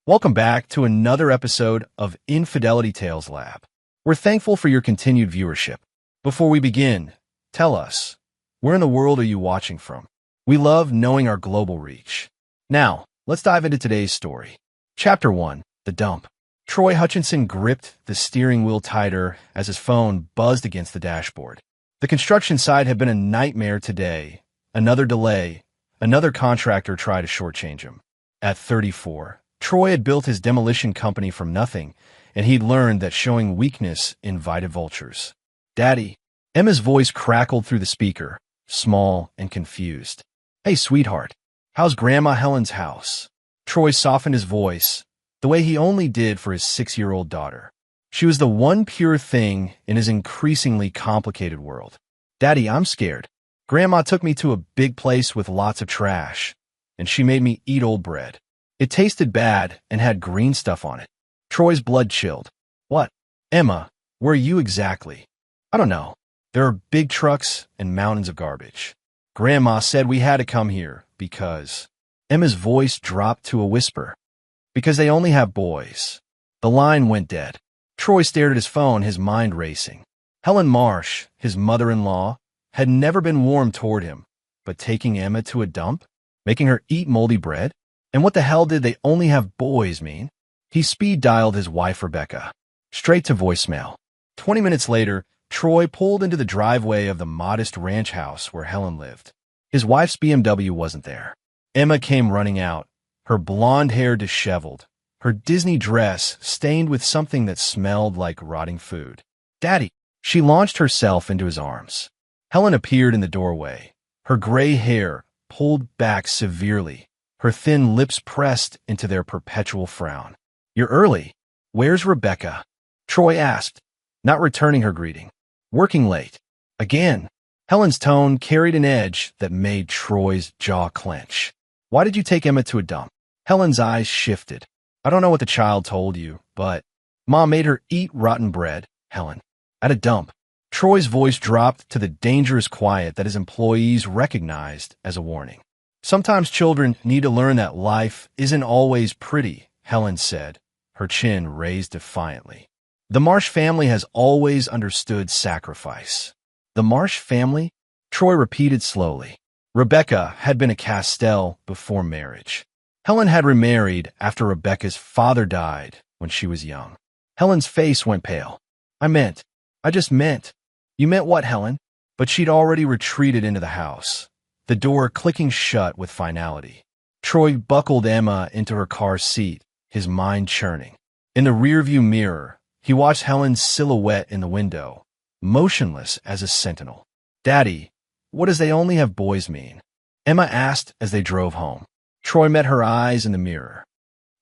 Welcome back to another episode of Infidelity Tales Lab. We're thankful for your continued viewership. Before we begin, tell us, where in the world are you watching from? We love knowing our global reach. Now, let's dive into today's story. Chapter 1, The Dump. Troy Hutchinson gripped the steering wheel tighter as his phone buzzed against the dashboard. The construction site had been a nightmare today. Another delay. Another contractor tried to shortchange him. At 34, Troy had built his demolition company from nothing, and he'd learned that showing weakness invited vultures. "Daddy." Emma's voice crackled through the speaker, small and confused. "Hey, sweetheart, how's Grandma Helen's house?" Troy softened his voice, the way he only did for his 6-year-old daughter. She was the one pure thing in his increasingly complicated world. "Daddy, I'm scared. Grandma took me to a big place with lots of trash, and she made me eat old bread. It tasted bad and had green stuff on it." Troy's blood chilled. "What? Emma, where are you exactly?" "I don't know. There are big trucks and mountains of garbage. Grandma said we had to come here because—" Emma's voice dropped to a whisper. "Because they only have boys." The line went dead. Troy stared at his phone, his mind racing. Helen Marsh, his mother-in-law, had never been warm toward him, but taking Emma to a dump? Making her eat moldy bread? And what the hell did they only have boys mean? He speed-dialed his wife, Rebecca. Straight to voicemail. 20 minutes later, Troy pulled into the driveway of the modest ranch house where Helen lived. His wife's BMW wasn't there. Emma came running out, her blonde hair disheveled, her Disney dress stained with something that smelled like rotting food. "Daddy!" She launched herself into his arms. Helen appeared in the doorway, her gray hair pulled back severely, her thin lips pressed into their perpetual frown. "You're early. Where's Rebecca?" Troy asked, not returning her greeting. "Working late. Again." Helen's tone carried an edge that made Troy's jaw clench. "Why did you take Emma to a dump?" Helen's eyes shifted. "I don't know what the child told you, but Mom made her eat rotten bread, Helen. At a dump." Troy's voice dropped to the dangerous quiet that his employees recognized as a warning. "Sometimes children need to learn that life isn't always pretty," Helen said, her chin raised defiantly. "The Marsh family has always understood sacrifice." "The Marsh family?" Troy repeated slowly. Rebecca had been a Castell before marriage. Helen had remarried after Rebecca's father died when she was young. Helen's face went pale. I just meant." "You meant what, Helen?" But she'd already retreated into the house, the door clicking shut with finality. Troy buckled Emma into her car seat, his mind churning. In the rearview mirror, he watched Helen's silhouette in the window, motionless as a sentinel. "Daddy, what does they only have boys mean?" Emma asked as they drove home. Troy met her eyes in the mirror.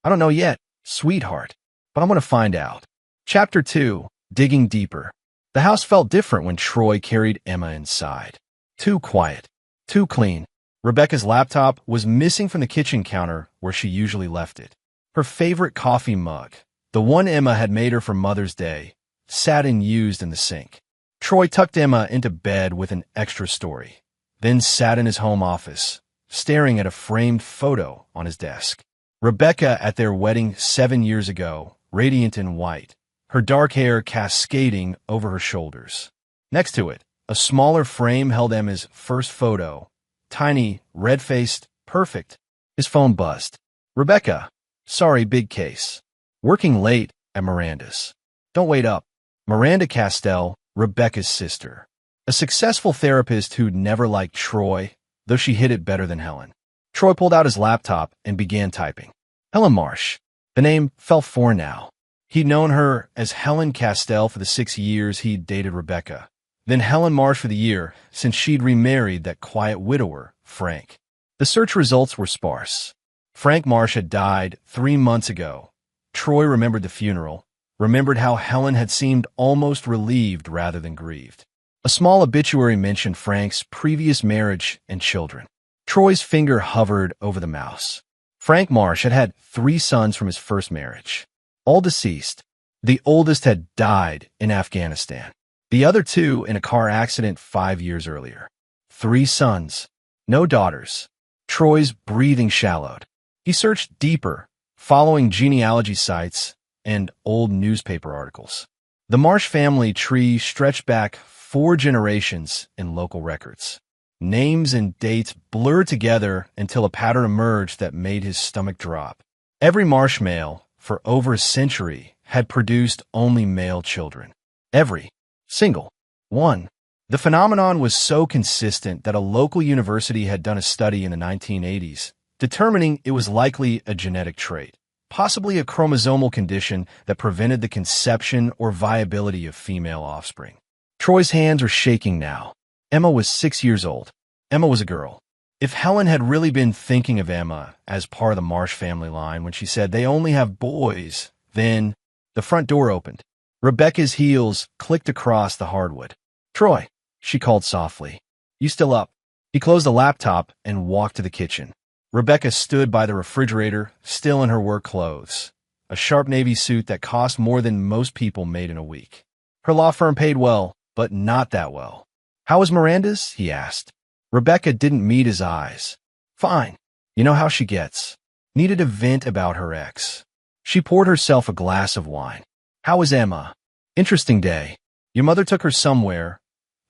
"I don't know yet, sweetheart, but I'm going to find out." Chapter 2, Digging Deeper. The house felt different when Troy carried Emma inside. Too quiet. Too clean. Rebecca's laptop was missing from the kitchen counter where she usually left it. Her favorite coffee mug, the one Emma had made her for Mother's Day, sat unused in the sink. Troy tucked Emma into bed with an extra story, then sat in his home office, staring at a framed photo on his desk. Rebecca at their wedding 7 years ago, radiant in white, her dark hair cascading over her shoulders. Next to it, a smaller frame held Emma's first photo, tiny, red-faced, perfect. His phone buzzed. "Rebecca, sorry, big case. Working late at Miranda's. Don't wait up." Miranda Castell, Rebecca's sister. A successful therapist who'd never liked Troy, though she hid it better than Helen. Troy pulled out his laptop and began typing. Helen Marsh. The name felt foreign now. He'd known her as Helen Castell for the 6 years he'd dated Rebecca, then Helen Marsh for the year since she'd remarried that quiet widower, Frank. The search results were sparse. Frank Marsh had died 3 months ago. Troy remembered the funeral, remembered how Helen had seemed almost relieved rather than grieved. A small obituary mentioned Frank's previous marriage and children. Troy's finger hovered over the mouse. Frank Marsh had had 3 sons from his first marriage, all deceased. The oldest had died in Afghanistan. The other 2 in a car accident 5 years earlier. 3 sons, no daughters. Troy's breathing shallowed. He searched deeper, following genealogy sites and old newspaper articles. The Marsh family tree stretched back 4 generations in local records. Names and dates blurred together until a pattern emerged that made his stomach drop. Every Marsh male, for over a century, had produced only male children. Every single one. The phenomenon was so consistent that a local university had done a study in the 1980s, determining it was likely a genetic trait, possibly a chromosomal condition that prevented the conception or viability of female offspring. Troy's hands are shaking now. Emma was 6 years old. Emma was a girl. If Helen had really been thinking of Emma as part of the Marsh family line when she said they only have boys, then the front door opened. Rebecca's heels clicked across the hardwood. "Troy," she called softly. "You still up?" He closed the laptop and walked to the kitchen. Rebecca stood by the refrigerator, still in her work clothes, a sharp navy suit that cost more than most people made in a week. Her law firm paid well, but not that well. "How was Miranda's?" he asked. Rebecca didn't meet his eyes. "Fine. You know how she gets. Needed a vent about her ex." She poured herself a glass of wine. "How was Emma?" "Interesting day. Your mother took her somewhere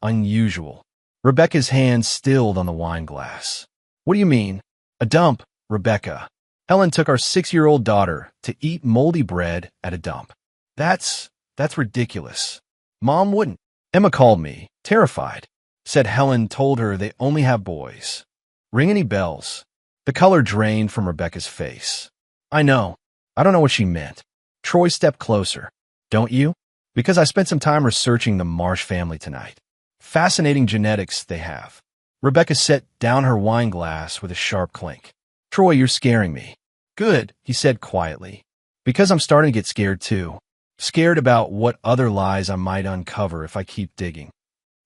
unusual." Rebecca's hand stilled on the wine glass. "What do you mean?" "A dump, Rebecca. Helen took our 6-year-old daughter to eat moldy bread at a dump." That's ridiculous. Mom wouldn't." "Emma called me, terrified. Said Helen told her they only have boys." "Ring any bells?" The color drained from Rebecca's face. "I know. I don't know what she meant." Troy stepped closer. "Don't you?" "Because I spent some time researching the Marsh family tonight. Fascinating genetics they have." Rebecca set down her wine glass with a sharp clink. "Troy, you're scaring me." "Good," he said quietly. "Because I'm starting to get scared too. Scared about what other lies I might uncover if I keep digging."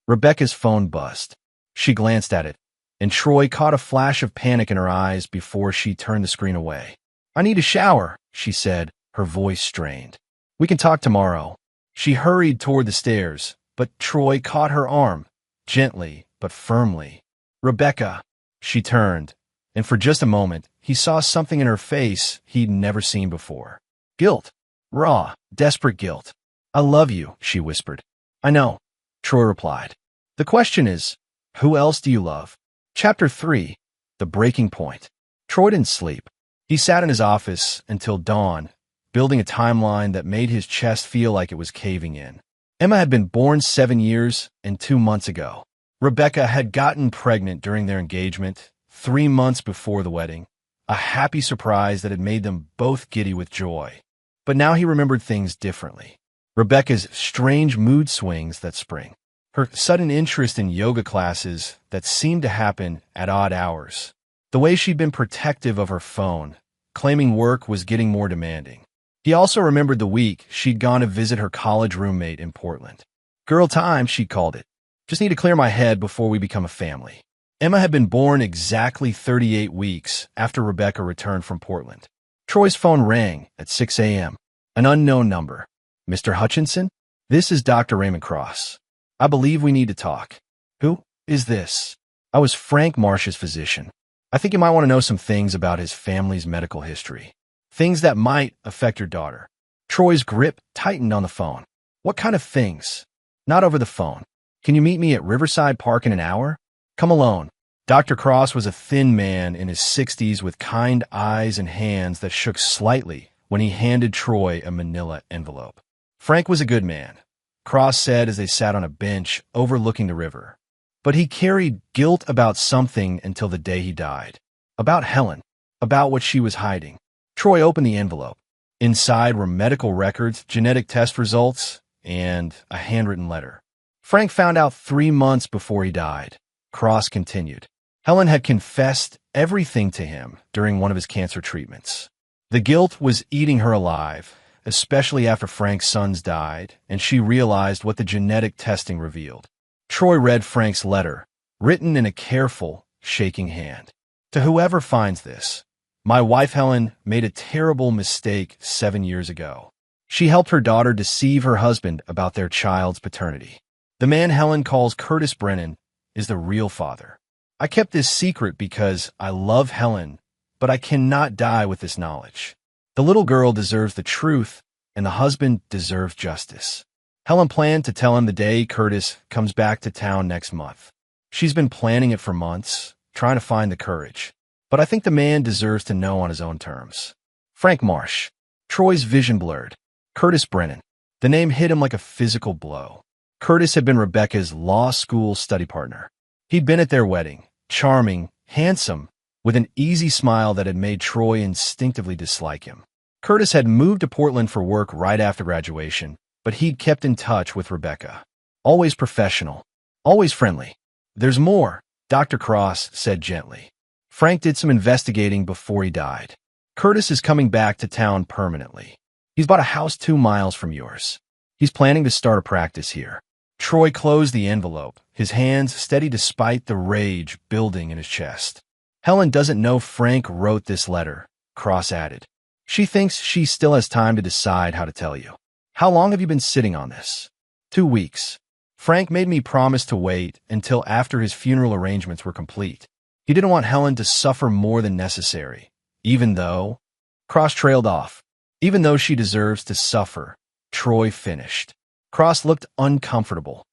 Rebecca's phone buzzed. She glanced at it, and Troy caught a flash of panic in her eyes before she turned the screen away. "I need a shower," she said, her voice strained. "We can talk tomorrow." She hurried toward the stairs, but Troy caught her arm, gently but firmly. "Rebecca." She turned, and for just a moment, he saw something in her face he'd never seen before. Guilt. Raw, desperate guilt. "I love you," she whispered. "I know," Troy replied. "The question is, who else do you love?" Chapter 3. The Breaking Point. Troy didn't sleep. He sat in his office until dawn, building a timeline that made his chest feel like it was caving in. Emma had been born 7 years and 2 months ago. Rebecca had gotten pregnant during their engagement, 3 months before the wedding, a happy surprise that had made them both giddy with joy. But now he remembered things differently. Rebecca's strange mood swings that spring. Her sudden interest in yoga classes that seemed to happen at odd hours. The way she'd been protective of her phone, claiming work was getting more demanding. He also remembered the week she'd gone to visit her college roommate in Portland. Girl time, she called it. Just need to clear my head before we become a family. Emma had been born exactly 38 weeks after Rebecca returned from Portland. Troy's phone rang at 6 a.m. An unknown number. "Mr. Hutchinson? This is Dr. Raymond Cross. I believe we need to talk." "Who is this?" "I was Frank Marsh's physician. I think you might want to know some things about his family's medical history. Things that might affect your daughter." Troy's grip tightened on the phone. "What kind of things?" "Not over the phone. Can you meet me at Riverside Park in an hour?" "Come alone." Dr. Cross was a thin man in his 60s with kind eyes and hands that shook slightly when he handed Troy a manila envelope. Frank was a good man, Cross said as they sat on a bench overlooking the river. But he carried guilt about something until the day he died. About Helen. About what she was hiding. Troy opened the envelope. Inside were medical records, genetic test results, and a handwritten letter. Frank found out 3 months before he died. Cross continued. Helen had confessed everything to him during one of his cancer treatments. The guilt was eating her alive, especially after Frank's sons died, and she realized what the genetic testing revealed. Troy read Frank's letter, written in a careful, shaking hand. "To whoever finds this, my wife Helen made a terrible mistake 7 years ago. She helped her daughter deceive her husband about their child's paternity. The man Helen calls Curtis Brennan is the real father. I kept this secret because I love Helen, but I cannot die with this knowledge. The little girl deserves the truth, and the husband deserves justice. Helen planned to tell him the day Curtis comes back to town next month. She's been planning it for months, trying to find the courage. But I think the man deserves to know on his own terms. Frank Marsh. Troy's vision blurred. Curtis Brennan. The name hit him like a physical blow. Curtis had been Rebecca's law school study partner. He'd been at their wedding, charming, handsome, with an easy smile that had made Troy instinctively dislike him. Curtis had moved to Portland for work right after graduation, but he'd kept in touch with Rebecca. Always professional, always friendly. "There's more," Dr. Cross said gently. "Frank did some investigating before he died. Curtis is coming back to town permanently. He's bought a house 2 miles from yours. He's planning to start a practice here." Troy closed the envelope, his hands steady despite the rage building in his chest. "Helen doesn't know Frank wrote this letter," Cross added. "She thinks she still has time to decide how to tell you." "How long have you been sitting on this?" 2 weeks. Frank made me promise to wait until after his funeral arrangements were complete. He didn't want Helen to suffer more than necessary, even though— Cross trailed off. "Even though she deserves to suffer," Troy finished. Cross looked uncomfortable.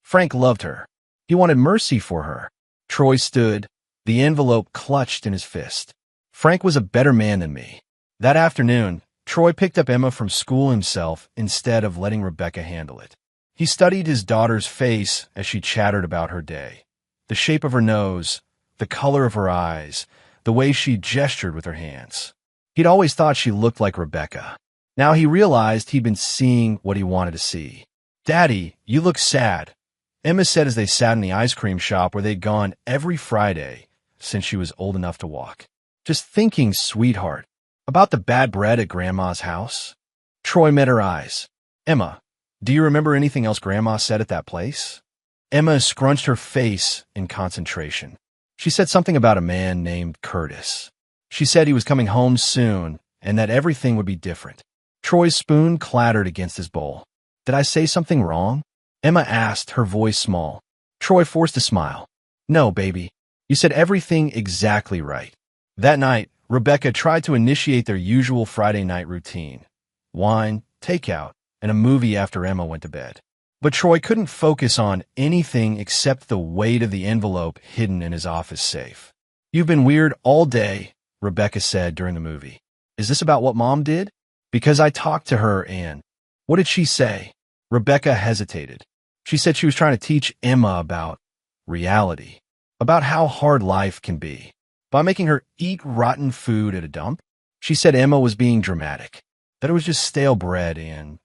Frank loved her. He wanted mercy for her. Troy stood, the envelope clutched in his fist. "Frank was a better man than me." That afternoon, Troy picked up Emma from school himself instead of letting Rebecca handle it. He studied his daughter's face as she chattered about her day. The shape of her nose, the color of her eyes, the way she gestured with her hands. He'd always thought she looked like Rebecca. Now he realized he'd been seeing what he wanted to see. "Daddy, you look sad," Emma said as they sat in the ice cream shop where they'd gone every Friday since she was old enough to walk. "Just thinking, sweetheart, about the bad bread at Grandma's house." Troy met her eyes. "Emma, do you remember anything else Grandma said at that place?" Emma scrunched her face in concentration. "She said something about a man named Curtis. She said he was coming home soon and that everything would be different." Troy's spoon clattered against his bowl. "Did I say something wrong?" Emma asked, her voice small. Troy forced a smile. "No, baby. You said everything exactly right." That night, Rebecca tried to initiate their usual Friday night routine. Wine, takeout, and a movie after Emma went to bed. But Troy couldn't focus on anything except the weight of the envelope hidden in his office safe. "You've been weird all day," Rebecca said during the movie. "Is this about what Mom did?" "Because I talked to her and—" "What did she say?" Rebecca hesitated. "She said she was trying to teach Emma about reality, about how hard life can be, by making her eat rotten food at a dump. She said Emma was being dramatic, that it was just stale bread and—"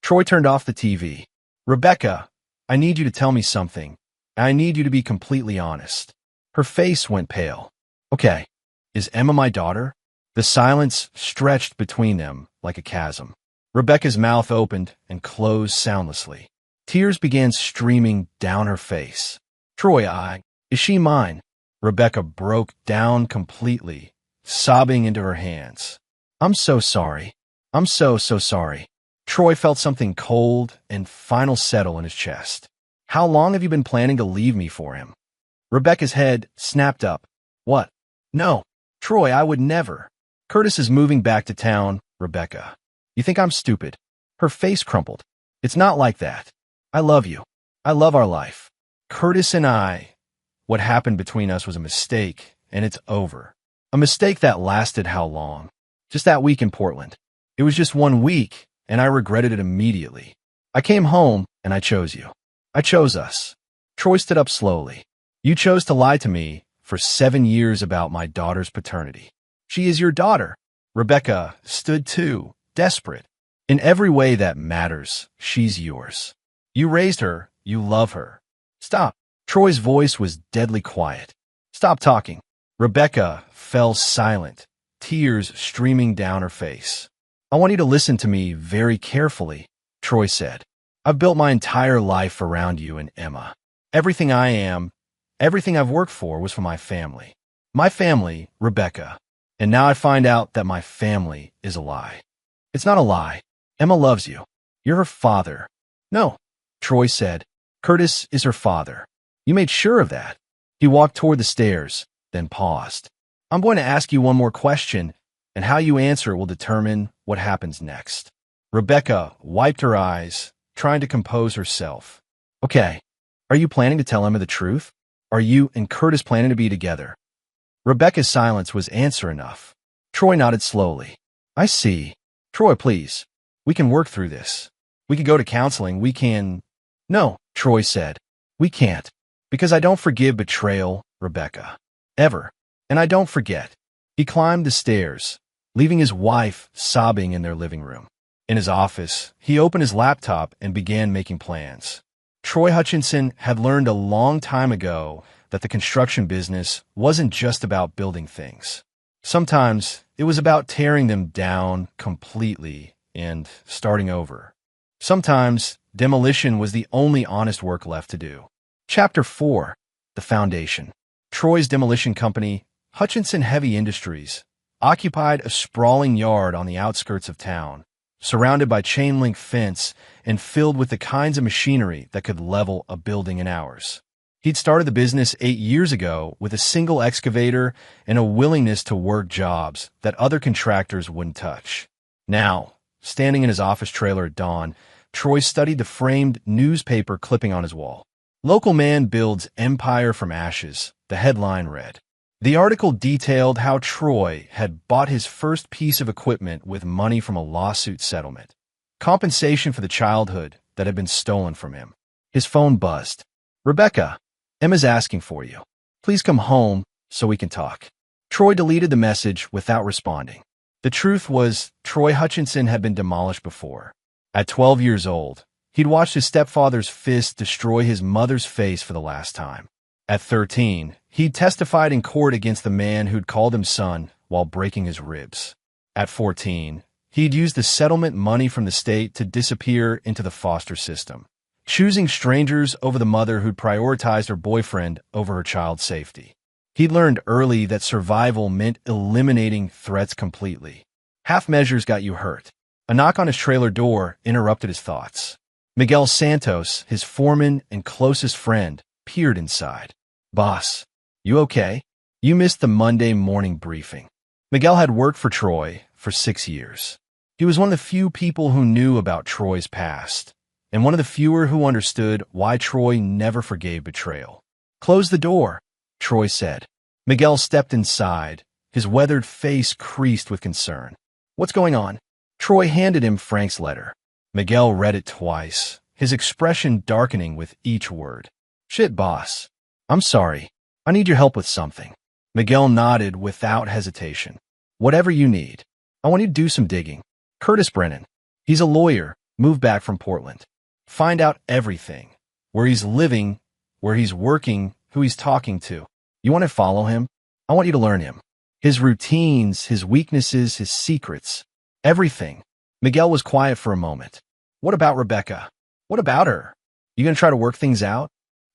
Troy turned off the TV. "Rebecca, I need you to tell me something. I need you to be completely honest." Her face went pale. "Okay, is Emma my daughter?" The silence stretched between them like a chasm. Rebecca's mouth opened and closed soundlessly. Tears began streaming down her face. "Troy, is she mine?" Rebecca broke down completely, sobbing into her hands. "I'm so sorry. I'm so sorry." Troy felt something cold and final settle in his chest. "How long have you been planning to leave me for him?" Rebecca's head snapped up. "What? No, Troy, I would never." "Curtis is moving back to town, Rebecca. You think I'm stupid?" Her face crumpled. "It's not like that. I love you. I love our life. Curtis and what happened between us was a mistake, and it's over." A mistake that lasted how long? Just that week in Portland. It was just 1 week, and I regretted it immediately. I came home, and I chose you. I chose us. Troy stood up slowly. "You chose to lie to me for 7 years about my daughter's paternity. She is your daughter." Rebecca stood too, desperate. "In every way that matters, she's yours. You raised her. You love her. Stop." Troy's voice was deadly quiet. "Stop talking." Rebecca fell silent, tears streaming down her face. "I want you to listen to me very carefully," Troy said. "I've built my entire life around you and Emma. Everything I am, everything I've worked for was for my family. My family, Rebecca. And now I find out that my family is a lie." "It's not a lie. Emma loves you. You're her father." "No," Troy said. "Curtis is her father. You made sure of that." He walked toward the stairs, then paused. "I'm going to ask you one more question. and how you answer will determine what happens next. Rebecca wiped her eyes, trying to compose herself. Okay, are you planning to tell Emma the truth? Are you and Curtis planning to be together? Rebecca's silence was answer enough. Troy nodded slowly. I see. Troy, please. We can work through this. We could go to counseling. We can... No, Troy said. We can't. Because I don't forgive betrayal, Rebecca. Ever. And I don't forget. He climbed the stairs, leaving his wife sobbing in their living room. In his office, he opened his laptop and began making plans. Troy Hutchinson had learned a long time ago that the construction business wasn't just about building things. Sometimes it was about tearing them down completely and starting over. Sometimes demolition was the only honest work left to do. Chapter 4. The Foundation. Troy's demolition company, Hutchinson Heavy Industries, occupied a sprawling yard on the outskirts of town, surrounded by chain-link fence and filled with the kinds of machinery that could level a building in hours. He'd started the business 8 years ago with a single excavator and a willingness to work jobs that other contractors wouldn't touch. Now, standing in his office trailer at dawn, Troy studied the framed newspaper clipping on his wall. Local man builds empire from ashes, the headline read. The article detailed how Troy had bought his first piece of equipment with money from a lawsuit settlement, compensation for the childhood that had been stolen from him. His phone buzzed. Rebecca, Emma's asking for you. Please come home so we can talk. Troy deleted the message without responding. The truth was, Troy Hutchinson had been demolished before. At 12 years old, he'd watched his stepfather's fist destroy his mother's face for the last time. At 13, he'd testified in court against the man who'd called him son while breaking his ribs. At 14, he'd used the settlement money from the state to disappear into the foster system, choosing strangers over the mother who'd prioritized her boyfriend over her child's safety. He'd learned early that survival meant eliminating threats completely. Half measures got you hurt. A knock on his trailer door interrupted his thoughts. Miguel Santos, his foreman and closest friend, peered inside. Boss, you okay? You missed the Monday morning briefing. Miguel had worked for Troy for 6 years. He was one of the few people who knew about Troy's past, and one of the fewer who understood why Troy never forgave betrayal. Close the door, Troy said. Miguel stepped inside, his weathered face creased with concern. What's going on? Troy handed him Frank's letter. Miguel read it twice, his expression darkening with each word. Shit, boss. I'm sorry. I need your help with something. Miguel nodded without hesitation. Whatever you need. I want you to do some digging. Curtis Brennan. He's a lawyer, moved back from Portland. Find out everything. Where he's living, where he's working, who he's talking to. You want to follow him? I want you to learn him. His routines, his weaknesses, his secrets. Everything. Miguel was quiet for a moment. What about Rebecca? What about her? You gonna try to work things out?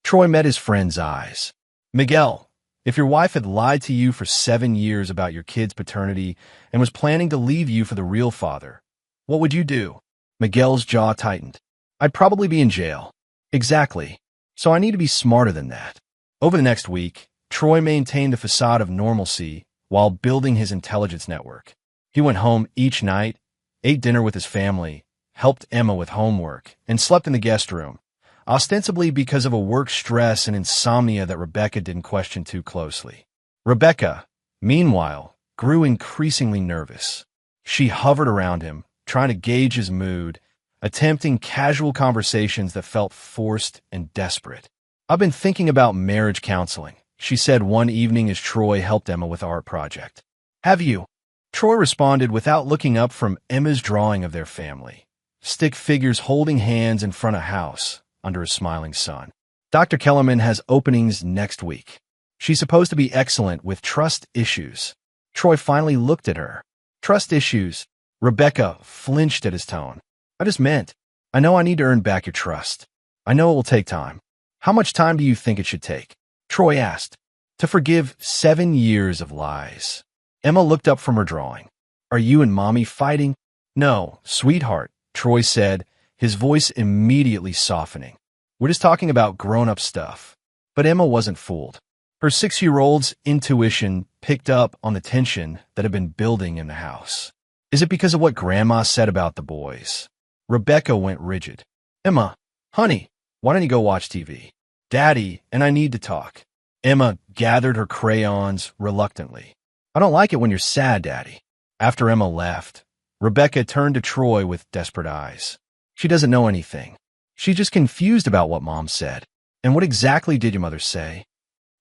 Troy met his friend's eyes. Miguel, if your wife had lied to you for 7 years about your kid's paternity and was planning to leave you for the real father, what would you do? Miguel's jaw tightened. I'd probably be in jail. Exactly. So I need to be smarter than that. Over the next week, Troy maintained a facade of normalcy while building his intelligence network. He went home each night, ate dinner with his family, helped Emma with homework, and slept in the guest room, ostensibly because of a work stress and insomnia that Rebecca didn't question too closely. Rebecca, meanwhile, grew increasingly nervous. She hovered around him, trying to gauge his mood, attempting casual conversations that felt forced and desperate. I've been thinking about marriage counseling, she said one evening as Troy helped Emma with the art project. Have you? Troy responded without looking up from Emma's drawing of their family. Stick figures holding hands in front of a house under a smiling sun. Dr. Kellerman has openings next week. She's supposed to be excellent with trust issues. Troy finally looked at her. Trust issues. Rebecca flinched at his tone. I just meant, I know I need to earn back your trust. I know it will take time. How much time do you think it should take? Troy asked. To forgive 7 years of lies. Emma looked up from her drawing. Are you and Mommy fighting? No, sweetheart, Troy said, his voice immediately softening. We're just talking about grown-up stuff. But Emma wasn't fooled. Her 6-year-old's intuition picked up on the tension that had been building in the house. Is it because of what Grandma said about the boys? Rebecca went rigid. Emma, honey, why don't you go watch TV? Daddy and I need to talk. Emma gathered her crayons reluctantly. I don't like it when you're sad, Daddy. After Emma left, Rebecca turned to Troy with desperate eyes. She doesn't know anything. She's just confused about what Mom said. And what exactly did your mother say?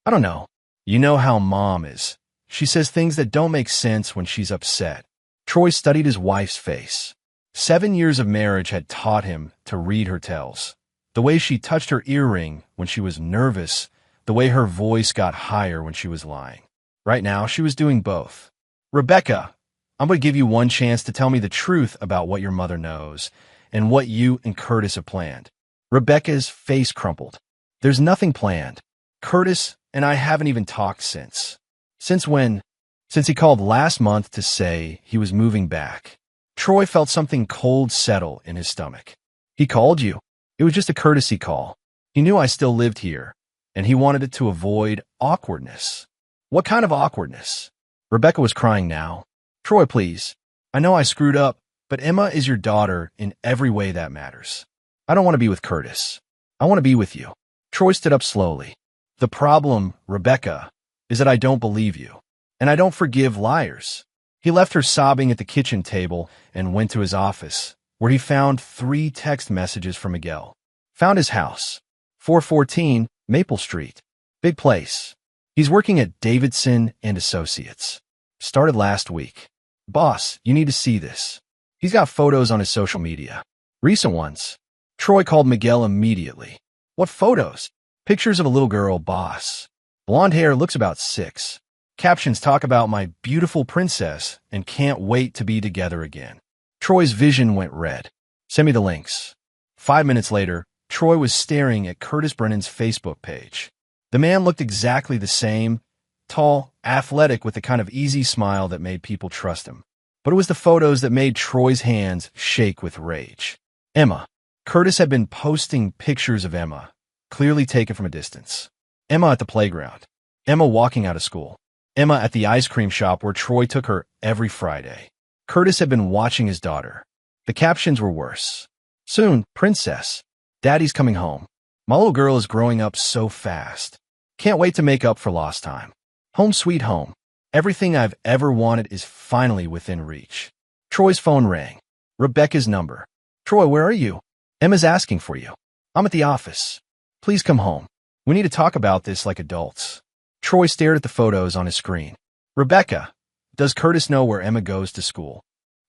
I don't know. You know how Mom is. She says things that don't make sense when she's upset. Troy studied his wife's face. 7 years of marriage had taught him to read her tells. The way she touched her earring when she was nervous, the way her voice got higher when she was lying. Right now, she was doing both. Rebecca, I'm going to give you one chance to tell me the truth about what your mother knows and what you and Curtis have planned. Rebecca's face crumpled. There's nothing planned. Curtis and I haven't even talked since. Since when? Since he called last month to say he was moving back. Troy felt something cold settle in his stomach. He called you. It was just a courtesy call. He knew I still lived here, and he wanted it to avoid awkwardness. What kind of awkwardness? Rebecca was crying now. Troy, please. I know I screwed up, but Emma is your daughter in every way that matters. I don't want to be with Curtis. I want to be with you. Troy stood up slowly. The problem, Rebecca, is that I don't believe you, and I don't forgive liars. He left her sobbing at the kitchen table and went to his office, where he found 3 text messages from Miguel. Found his house, 414 Maple Street. Big place. He's working at Davidson and Associates. Started last week. Boss, you need to see this. He's got photos on his social media. Recent ones. Troy called Miguel immediately. What photos? Pictures of a little girl, boss. Blonde hair, looks about 6. Captions talk about my beautiful princess and can't wait to be together again. Troy's vision went red. Send me the links. 5 minutes later, Troy was staring at Curtis Brennan's Facebook page. The man looked exactly the same, tall, athletic, with the kind of easy smile that made people trust him. But it was the photos that made Troy's hands shake with rage. Emma. Curtis had been posting pictures of Emma, clearly taken from a distance. Emma at the playground. Emma walking out of school. Emma at the ice cream shop where Troy took her every Friday. Curtis had been watching his daughter. The captions were worse. Soon, princess. Daddy's coming home. My little girl is growing up so fast. Can't wait to make up for lost time. Home sweet home. Everything I've ever wanted is finally within reach. Troy's phone rang. Rebecca's number. Troy, where are you? Emma's asking for you. I'm at the office. Please come home. We need to talk about this like adults. Troy stared at the photos on his screen. Rebecca, does Curtis know where Emma goes to school?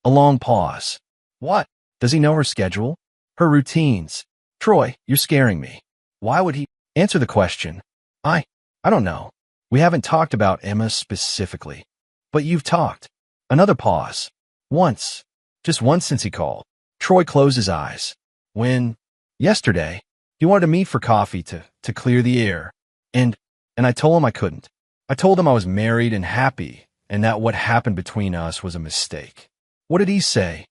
A long pause. What? Does he know her schedule? Her routines? Troy, you're scaring me. Why would he? Answer the question. I don't know. We haven't talked about Emma specifically. But you've talked. Another pause. Once. Just once since he called. Troy closed his eyes. When? Yesterday. He wanted to meet for coffee to clear the air. And I told him I couldn't. I told him I was married and happy, and that what happened between us was a mistake. What did he say?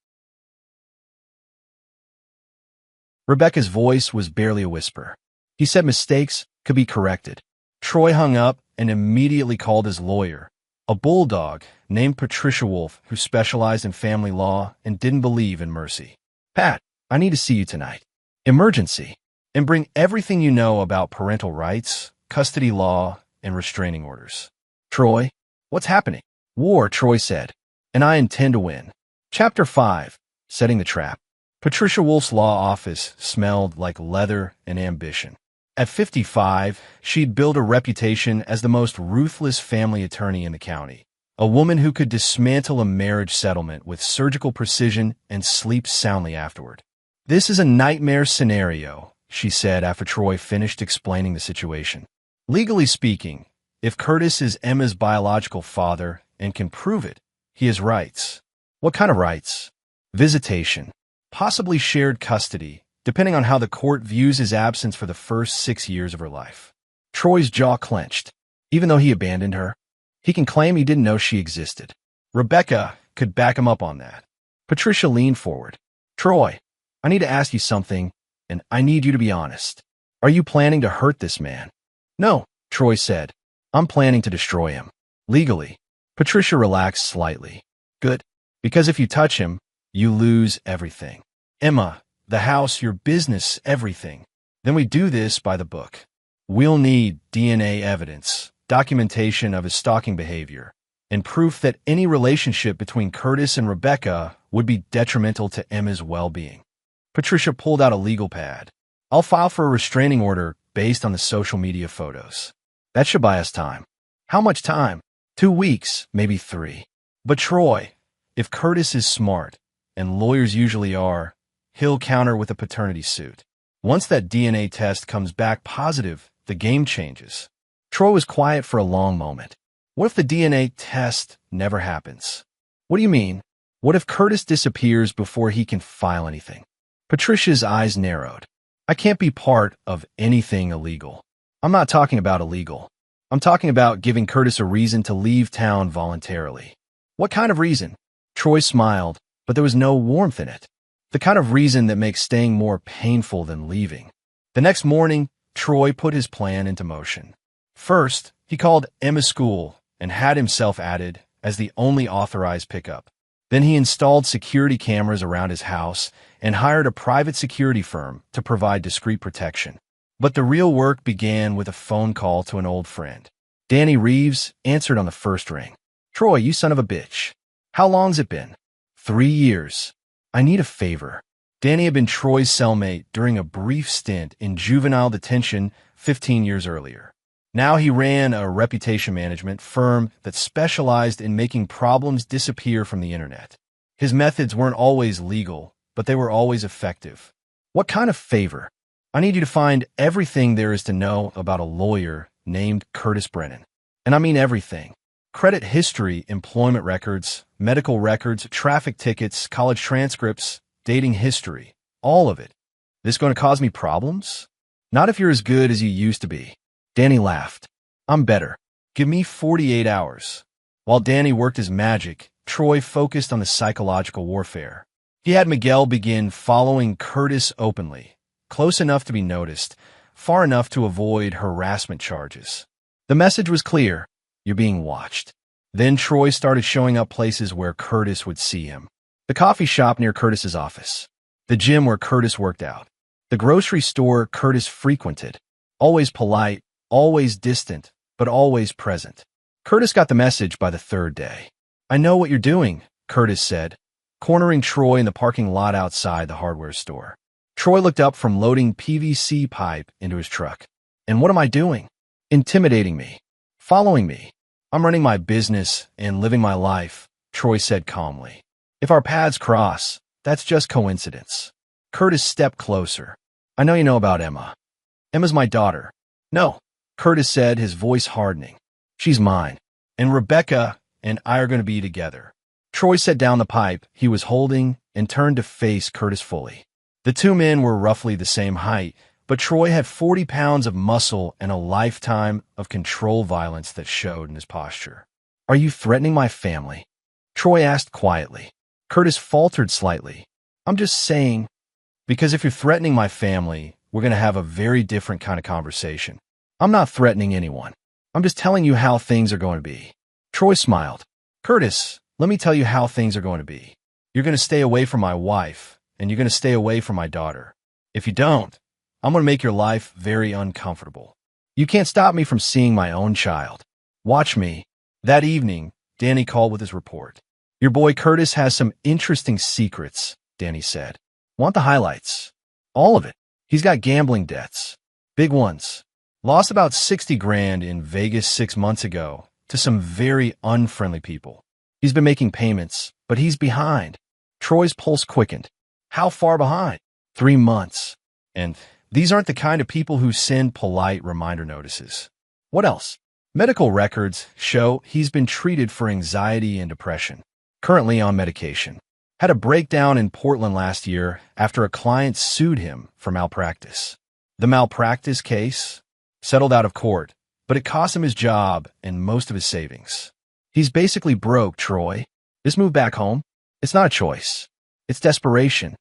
Rebecca's voice was barely a whisper. He said mistakes could be corrected. Troy hung up and immediately called his lawyer, a bulldog named Patricia Wolf, who specialized in family law and didn't believe in mercy. Pat, I need to see you tonight. Emergency. And bring everything you know about parental rights, custody law, and restraining orders. Troy, what's happening? War, Troy said, and I intend to win. Chapter 5. Setting the Trap. Patricia Wolf's law office smelled like leather and ambition. At 55, she'd built a reputation as the most ruthless family attorney in the county, a woman who could dismantle a marriage settlement with surgical precision and sleep soundly afterward. This is a nightmare scenario, she said after Troy finished explaining the situation. Legally speaking, if Curtis is Emma's biological father and can prove it, he has rights. What kind of rights? Visitation, possibly shared custody, depending on how the court views his absence for the first 6 years of her life. Troy's jaw clenched. Even though he abandoned her, he can claim he didn't know she existed. Rebecca could back him up on that. Patricia leaned forward. Troy, I need to ask you something, and I need you to be honest. Are you planning to hurt this man? No, Troy said. I'm planning to destroy him. Legally. Patricia relaxed slightly. Good. Because if you touch him, you lose everything. Emma, the house, your business, everything. Then we do this by the book. We'll need DNA evidence, documentation of his stalking behavior, and proof that any relationship between Curtis and Rebecca would be detrimental to Emma's well-being. Patricia pulled out a legal pad. I'll file for a restraining order based on the social media photos. That should buy us time. How much time? 2 weeks, maybe 3. But Troy, if Curtis is smart, and lawyers usually are, he'll counter with a paternity suit. Once that DNA test comes back positive, the game changes. Troy was quiet for a long moment. What if the DNA test never happens? What do you mean? What if Curtis disappears before he can file anything? Patricia's eyes narrowed. I can't be part of anything illegal. I'm not talking about illegal. I'm talking about giving Curtis a reason to leave town voluntarily. What kind of reason? Troy smiled, but there was no warmth in it. The kind of reason that makes staying more painful than leaving. The next morning, Troy put his plan into motion. First, he called Emma's school and had himself added as the only authorized pickup. Then he installed security cameras around his house and hired a private security firm to provide discreet protection. But the real work began with a phone call to an old friend. Danny Reeves answered on the first ring. Troy, you son of a bitch. How long's it been? 3 years. I need a favor. Danny had been Troy's cellmate during a brief stint in juvenile detention 15 years earlier. Now he ran a reputation management firm that specialized in making problems disappear from the internet. His methods weren't always legal, but they were always effective. What kind of favor? I need you to find everything there is to know about a lawyer named Curtis Brennan. And I mean everything. Credit history, employment records, medical records, traffic tickets, college transcripts, dating history, all of it. This going to cause me problems? Not if you're as good as you used to be. Danny laughed. I'm better. Give me 48 hours. While Danny worked his magic, Troy focused on the psychological warfare. He had Miguel begin following Curtis openly, close enough to be noticed, far enough to avoid harassment charges. The message was clear. You're being watched. Then Troy started showing up places where Curtis would see him. The coffee shop near Curtis's office. The gym where Curtis worked out. The grocery store Curtis frequented. Always polite, always distant, but always present. Curtis got the message by the 3rd day. I know what you're doing, Curtis said, cornering Troy in the parking lot outside the hardware store. Troy looked up from loading PVC pipe into his truck. And what am I doing? Intimidating me. Following me. I'm running my business and living my life, Troy said calmly. If our paths cross, that's just coincidence. Curtis stepped closer. I know you know about Emma. Emma's my daughter. No, Curtis said, his voice hardening. She's mine. And Rebecca and I are going to be together. Troy set down the pipe he was holding and turned to face Curtis fully. The two men were roughly the same height, but Troy had 40 pounds of muscle and a lifetime of control violence that showed in his posture. Are you threatening my family? Troy asked quietly. Curtis faltered slightly. I'm just saying, because if you're threatening my family, we're going to have a very different kind of conversation. I'm not threatening anyone. I'm just telling you how things are going to be. Troy smiled. Curtis, let me tell you how things are going to be. You're going to stay away from my wife, and you're going to stay away from my daughter. If you don't, I'm going to make your life very uncomfortable. You can't stop me from seeing my own child. Watch me. That evening, Danny called with his report. Your boy Curtis has some interesting secrets, Danny said. Want the highlights? All of it. He's got gambling debts. Big ones. Lost about 60 grand in Vegas 6 months ago to some very unfriendly people. He's been making payments, but he's behind. Troy's pulse quickened. How far behind? 3 months. And these aren't the kind of people who send polite reminder notices. What else? Medical records show he's been treated for anxiety and depression. Currently on medication. Had a breakdown in Portland last year after a client sued him for malpractice. The malpractice case settled out of court, but it cost him his job and most of his savings. He's basically broke, Troy. This move back home, it's not a choice. It's desperation.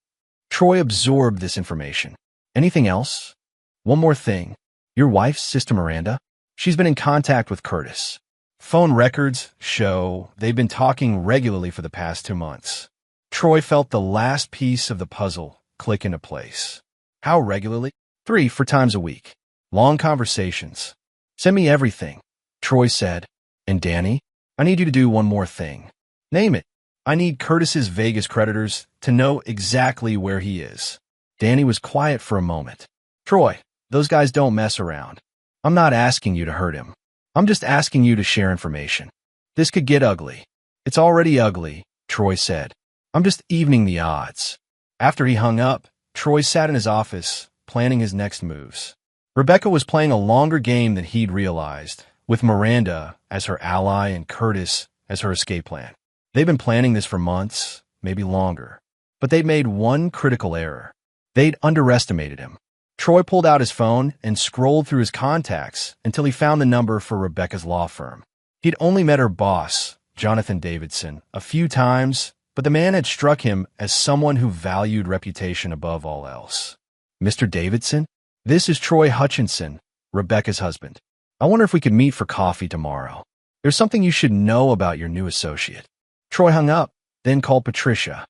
Troy absorbed this information. Anything else? One more thing. Your wife's Sister Miranda? She's been in contact with Curtis. Phone records show they've been talking regularly for the past 2 months. Troy felt the last piece of the puzzle click into place. How regularly? 3-4 times a week. Long conversations. Send me everything, Troy said. And Danny, I need you to do one more thing. Name it. I need Curtis's Vegas creditors to know exactly where he is. Danny was quiet for a moment. Troy, those guys don't mess around. I'm not asking you to hurt him. I'm just asking you to share information. This could get ugly. It's already ugly, Troy said. I'm just evening the odds. After he hung up, Troy sat in his office, planning his next moves. Rebecca was playing a longer game than he'd realized, with Miranda as her ally and Curtis as her escape plan. They'd been planning this for months, maybe longer. But they'd made one critical error. They'd underestimated him. Troy pulled out his phone and scrolled through his contacts until he found the number for Rebecca's law firm. He'd only met her boss, Jonathan Davidson, a few times, but the man had struck him as someone who valued reputation above all else. Mr. Davidson? This is Troy Hutchinson, Rebecca's husband. I wonder if we could meet for coffee tomorrow. There's something you should know about your new associate. Troy hung up, then called Patricia.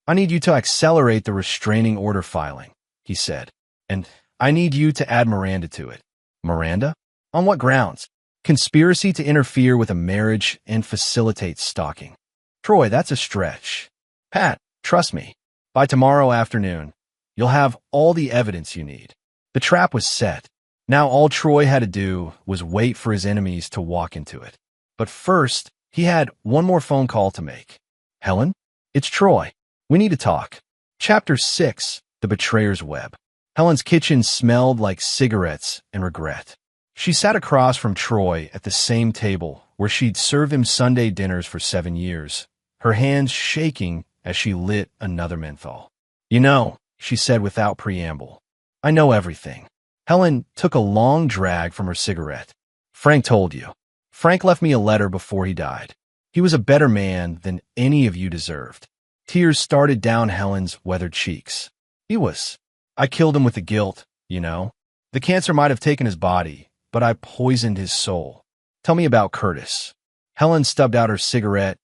I need you to accelerate the restraining order filing, he said. And I need you to add Miranda to it. Miranda? On what grounds? Conspiracy to interfere with a marriage and facilitate stalking. Troy, that's a stretch. Pat, trust me. By tomorrow afternoon, you'll have all the evidence you need. The trap was set. Now all Troy had to do was wait for his enemies to walk into it. But first, he had one more phone call to make. Helen? It's Troy. We need to talk. Chapter 6, The Betrayer's Web. Helen's kitchen smelled like cigarettes and regret. She sat across from Troy at the same table where she'd served him Sunday dinners for 7 years, her hands shaking as she lit another menthol. You know, she said without preamble, I know everything. Helen took a long drag from her cigarette. Frank told you. Frank left me a letter before he died. He was a better man than any of you deserved. Tears started down Helen's weathered cheeks. He was. I killed him with the guilt, you know. The cancer might have taken his body, but I poisoned his soul. Tell me about Curtis. Helen stubbed out her cigarette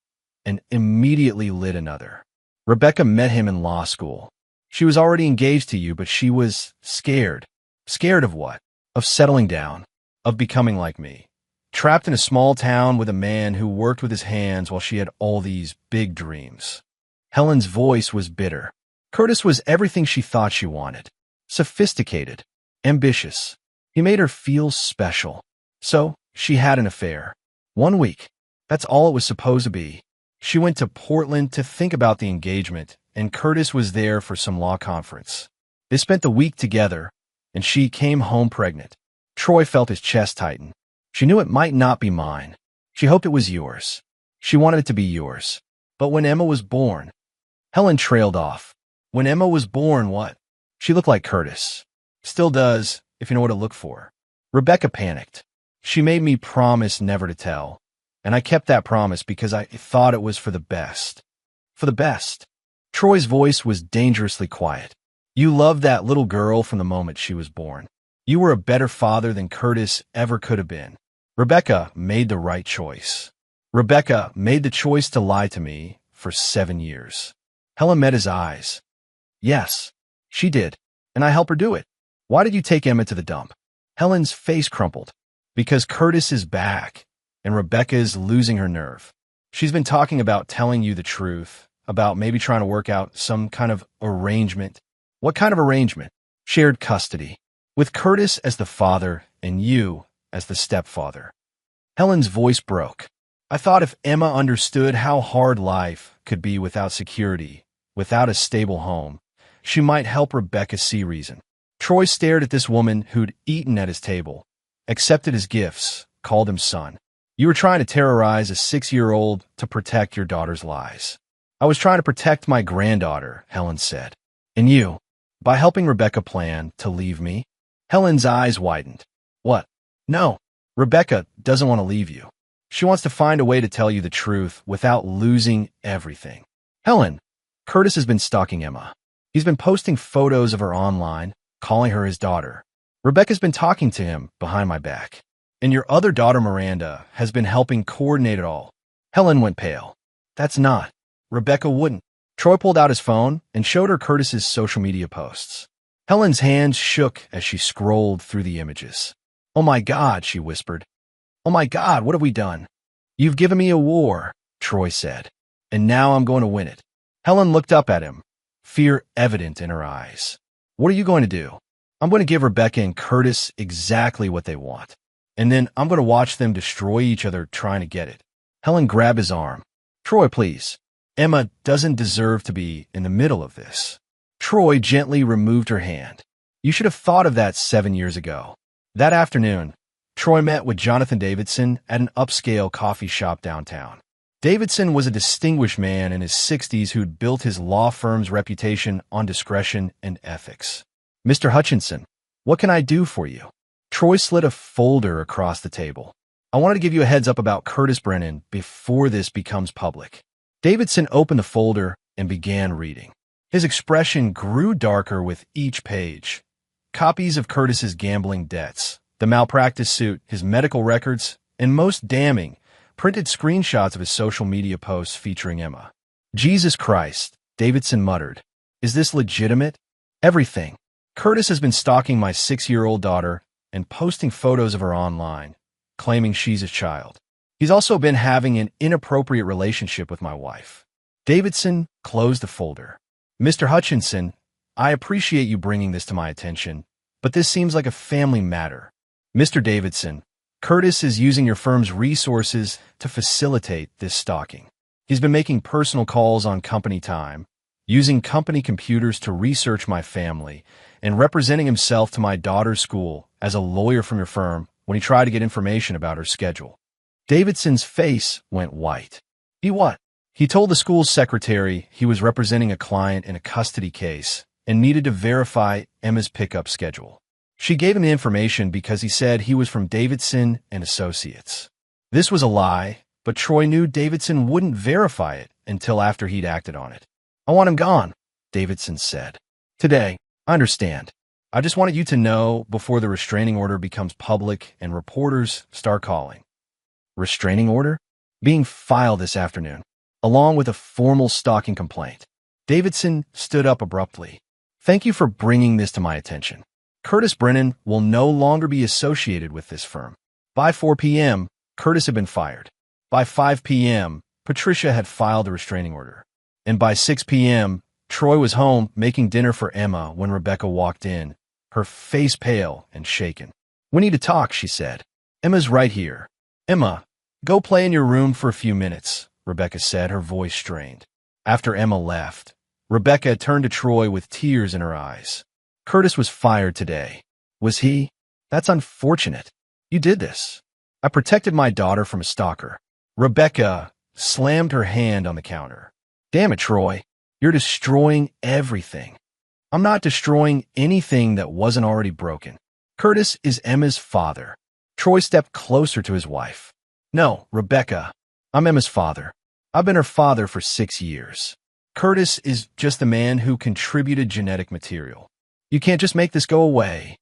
and immediately lit another. Rebecca met him in law school. She was already engaged to you, but she was scared. Scared of what? Of settling down. Of becoming like me. Trapped in a small town with a man who worked with his hands while she had all these big dreams. Helen's voice was bitter. Curtis was everything she thought she wanted. Sophisticated. Ambitious. He made her feel special. So, she had an affair. 1 week. That's all it was supposed to be. She went to Portland to think about the engagement, and Curtis was there for some law conference. They spent the week together, and she came home pregnant. Troy felt his chest tighten. She knew it might not be mine. She hoped it was yours. She wanted it to be yours. But when Emma was born, Helen trailed off. When Emma was born, what? She looked like Curtis. Still does, if you know what to look for. Rebecca panicked. She made me promise never to tell. And I kept that promise because I thought it was for the best. For the best. Troy's voice was dangerously quiet. You loved that little girl from the moment she was born. You were a better father than Curtis ever could have been. Rebecca made the right choice. Rebecca made the choice to lie to me for 7 years. Helen met his eyes. Yes, she did. And I helped her do it. Why did you take Emma to the dump? Helen's face crumpled. Because Curtis is back, and Rebecca is losing her nerve. She's been talking about telling you the truth, about maybe trying to work out some kind of arrangement. What kind of arrangement? Shared custody. With Curtis as the father and you as the stepfather. Helen's voice broke. I thought if Emma understood how hard life could be without security, without a stable home, she might help Rebecca see reason. Troy stared at this woman who'd eaten at his table, accepted his gifts, called him son. You were trying to terrorize a 6-year-old to protect your daughter's lies. I was trying to protect my granddaughter, Helen said. And you, by helping Rebecca plan to leave me? Helen's eyes widened. What? No, Rebecca doesn't want to leave you. She wants to find a way to tell you the truth without losing everything. Helen, Curtis has been stalking Emma. He's been posting photos of her online, calling her his daughter. Rebecca's been talking to him behind my back. And your other daughter, Miranda, has been helping coordinate it all. Helen went pale. That's not. Rebecca wouldn't. Troy pulled out his phone and showed her Curtis's social media posts. Helen's hands shook as she scrolled through the images. Oh my God, she whispered. Oh my God, what have we done? You've given me a war, Troy said. And now I'm going to win it. Helen looked up at him, fear evident in her eyes. What are you going to do? I'm going to give Rebecca and Curtis exactly what they want. And then I'm going to watch them destroy each other trying to get it. Helen grabbed his arm. Troy, please. Emma doesn't deserve to be in the middle of this. Troy gently removed her hand. You should have thought of that 7 years ago. That afternoon, Troy met with Jonathan Davidson at an upscale coffee shop downtown. Davidson was a distinguished man in his 60s who'd built his law firm's reputation on discretion and ethics. Mr. Hutchinson, what can I do for you? Troy slid a folder across the table. I wanted to give you a heads up about Curtis Brennan before this becomes public. Davidson opened the folder and began reading. His expression grew darker with each page. Copies of Curtis's gambling debts, the malpractice suit, his medical records, and most damning, printed screenshots of his social media posts featuring Emma. Jesus Christ, Davidson muttered. Is this legitimate? Everything. Curtis has been stalking my 6-year-old daughter and posting photos of her online, claiming she's his child. He's also been having an inappropriate relationship with my wife. Davidson closed the folder. Mr. Hutchinson, I appreciate you bringing this to my attention, but this seems like a family matter. Mr. Davidson, Curtis is using your firm's resources to facilitate this stalking. He's been making personal calls on company time, using company computers to research my family, and representing himself to my daughter's school as a lawyer from your firm when he tried to get information about her schedule. Davidson's face went white. He what? He told the school's secretary he was representing a client in a custody case and needed to verify Emma's pickup schedule. She gave him the information because he said he was from Davidson and Associates. This was a lie, but Troy knew Davidson wouldn't verify it until after he'd acted on it. I want him gone, Davidson said. Today, I understand. I just wanted you to know before the restraining order becomes public and reporters start calling. Restraining order? Being filed this afternoon, along with a formal stalking complaint. Davidson stood up abruptly. Thank you for bringing this to my attention. Curtis Brennan will no longer be associated with this firm. By 4 p.m., Curtis had been fired. By 5 p.m., Patricia had filed a restraining order. And by 6 p.m., Troy was home making dinner for Emma when Rebecca walked in, her face pale and shaken. We need to talk, she said. Emma's right here. Emma, go play in your room for a few minutes, Rebecca said, her voice strained. After Emma left, Rebecca turned to Troy with tears in her eyes. Curtis was fired today. Was he? That's unfortunate. You did this. I protected my daughter from a stalker. Rebecca slammed her hand on the counter. Damn it, Troy. You're destroying everything. I'm not destroying anything that wasn't already broken. Curtis is Emma's father. Troy stepped closer to his wife. No, Rebecca. I'm Emma's father. I've been her father for 6 years. Curtis is just the man who contributed genetic material. You can't just make this go away.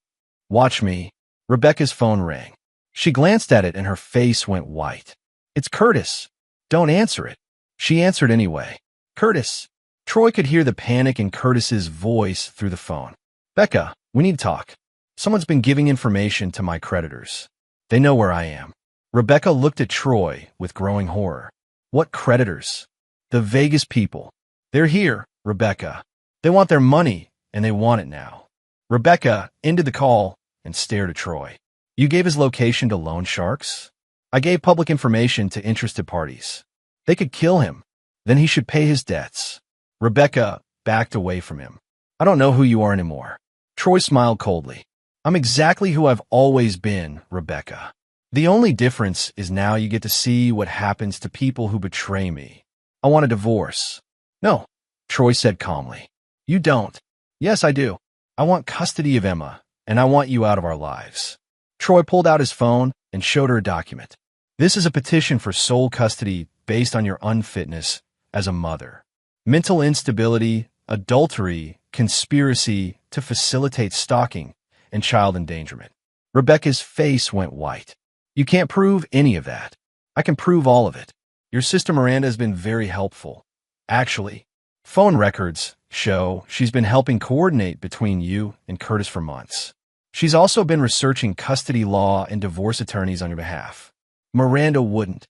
Watch me. Rebecca's phone rang. She glanced at it and her face went white. It's Curtis. Don't answer it. She answered anyway. Curtis. Troy could hear the panic in Curtis's voice through the phone. Becca, we need to talk. Someone's been giving information to my creditors. They know where I am. Rebecca looked at Troy with growing horror. What creditors? The Vegas people. They're here, Rebecca. They want their money, and they want it now. Rebecca ended the call and stared at Troy. You gave his location to loan sharks? I gave public information to interested parties. They could kill him. Then he should pay his debts. Rebecca backed away from him. I don't know who you are anymore. Troy smiled coldly. I'm exactly who I've always been, Rebecca. The only difference is now you get to see what happens to people who betray me. I want a divorce. No, Troy said calmly. You don't. Yes, I do. I want custody of Emma, and I want you out of our lives. Troy pulled out his phone and showed her a document. This is a petition for sole custody based on your unfitness as a mother. Mental instability, adultery, conspiracy to facilitate stalking, and child endangerment. Rebecca's face went white. You can't prove any of that. I can prove all of it. Your sister Miranda has been very helpful. Actually, phone records show she's been helping coordinate between you and Curtis for months. She's also been researching custody law and divorce attorneys on your behalf. Miranda wouldn't.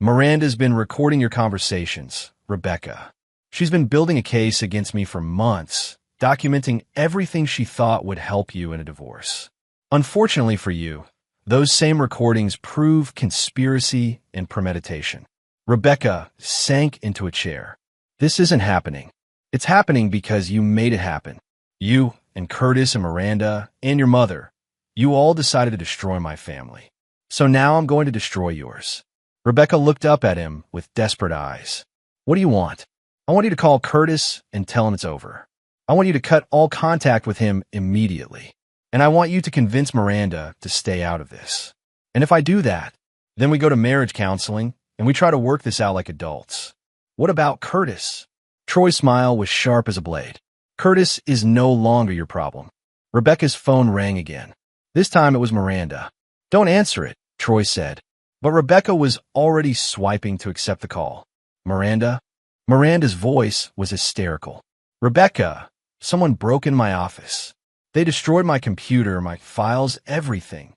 Miranda's been recording your conversations, Rebecca. She's been building a case against me for months, documenting everything she thought would help you in a divorce. Unfortunately for you, those same recordings prove conspiracy and premeditation. Rebecca sank into a chair. This isn't happening. It's happening because you made it happen. You and Curtis and Miranda and your mother, you all decided to destroy my family. So now I'm going to destroy yours. Rebecca looked up at him with desperate eyes. What do you want? I want you to call Curtis and tell him it's over. I want you to cut all contact with him immediately. And I want you to convince Miranda to stay out of this. And if I do that, then we go to marriage counseling and we try to work this out like adults. What about Curtis? Troy's smile was sharp as a blade. Curtis is no longer your problem. Rebecca's phone rang again. This time it was Miranda. Don't answer it, Troy said. But Rebecca was already swiping to accept the call. Miranda? Miranda's voice was hysterical. Rebecca, someone broke in my office. They destroyed my computer, my files, everything.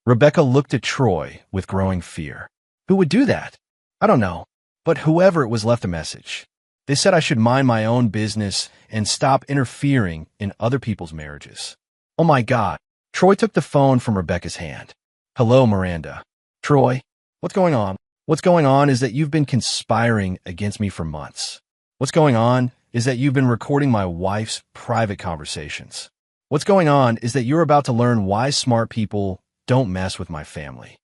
Rebecca looked at Troy with growing fear. Who would do that? I don't know, but whoever it was left a message. They said I should mind my own business and stop interfering in other people's marriages. Oh my God. Troy took the phone from Rebecca's hand. Hello, Miranda. Troy, what's going on? What's going on is that you've been conspiring against me for months. What's going on is that you've been recording my wife's private conversations. What's going on is that you're about to learn why smart people don't mess with my family.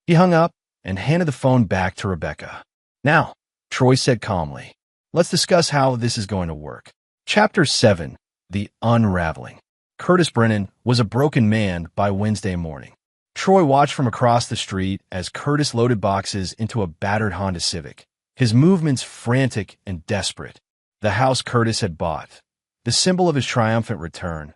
He hung up and handed the phone back to Rebecca. Now, Troy said calmly, let's discuss how this is going to work. Chapter 7, The Unraveling. Curtis Brennan was a broken man by Wednesday morning. Troy watched from across the street as Curtis loaded boxes into a battered Honda Civic, his movements frantic and desperate. The house Curtis had bought, the symbol of his triumphant return,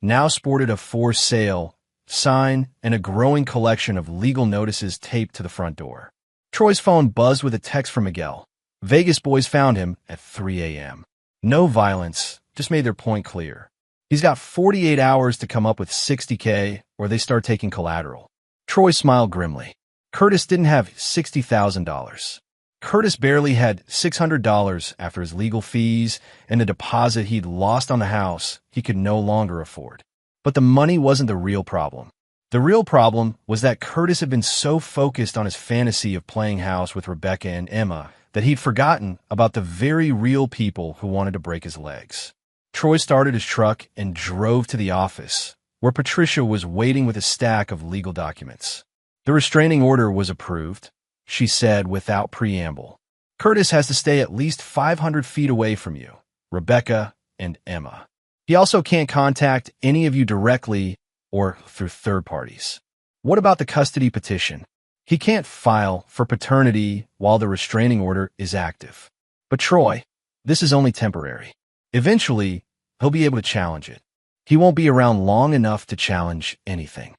now sported a for sale sign and a growing collection of legal notices taped to the front door. Troy's phone buzzed with a text from Miguel. Vegas boys found him at 3 a.m. No violence, just made their point clear. He's got 48 hours to come up with $60K or they start taking collateral. Troy smiled grimly. Curtis didn't have $60,000. Curtis barely had $600 after his legal fees and a deposit he'd lost on the house he could no longer afford. But the money wasn't the real problem. The real problem was that Curtis had been so focused on his fantasy of playing house with Rebecca and Emma that he'd forgotten about the very real people who wanted to break his legs. Troy started his truck and drove to the office, where Patricia was waiting with a stack of legal documents. The restraining order was approved, she said without preamble. Curtis has to stay at least 500 feet away from you, Rebecca and Emma. He also can't contact any of you directly or through third parties. What about the custody petition? He can't file for paternity while the restraining order is active. But Troy, this is only temporary. Eventually, he'll be able to challenge it. He won't be around long enough to challenge anything.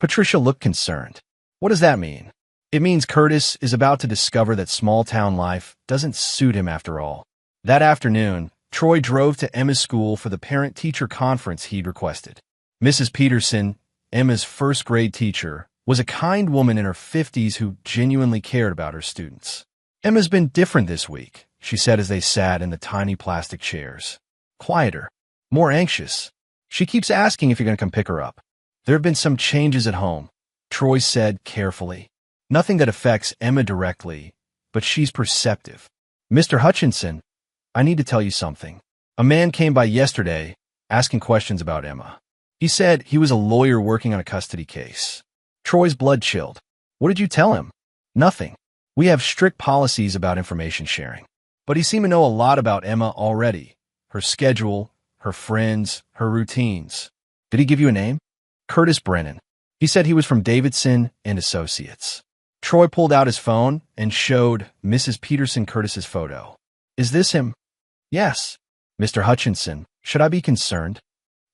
Patricia looked concerned. What does that mean? It means Curtis is about to discover that small-town life doesn't suit him after all. That afternoon, Troy drove to Emma's school for the parent-teacher conference he'd requested. Mrs. Peterson, Emma's first-grade teacher, was a kind woman in her 50s who genuinely cared about her students. Emma's been different this week, she said as they sat in the tiny plastic chairs. Quieter, more anxious. She keeps asking if you're going to come pick her up. There have been some changes at home, Troy said carefully. Nothing that affects Emma directly, but she's perceptive. Mr. Hutchinson, I need to tell you something. A man came by yesterday asking questions about Emma. He said he was a lawyer working on a custody case. Troy's blood chilled. What did you tell him? Nothing. We have strict policies about information sharing. But he seemed to know a lot about Emma already. Her schedule, her friends, her routines. Did he give you a name? Curtis Brennan. He said he was from Davidson and Associates. Troy pulled out his phone and showed Mrs. Peterson Curtis's photo. Is this him? Yes. Mr. Hutchinson, should I be concerned?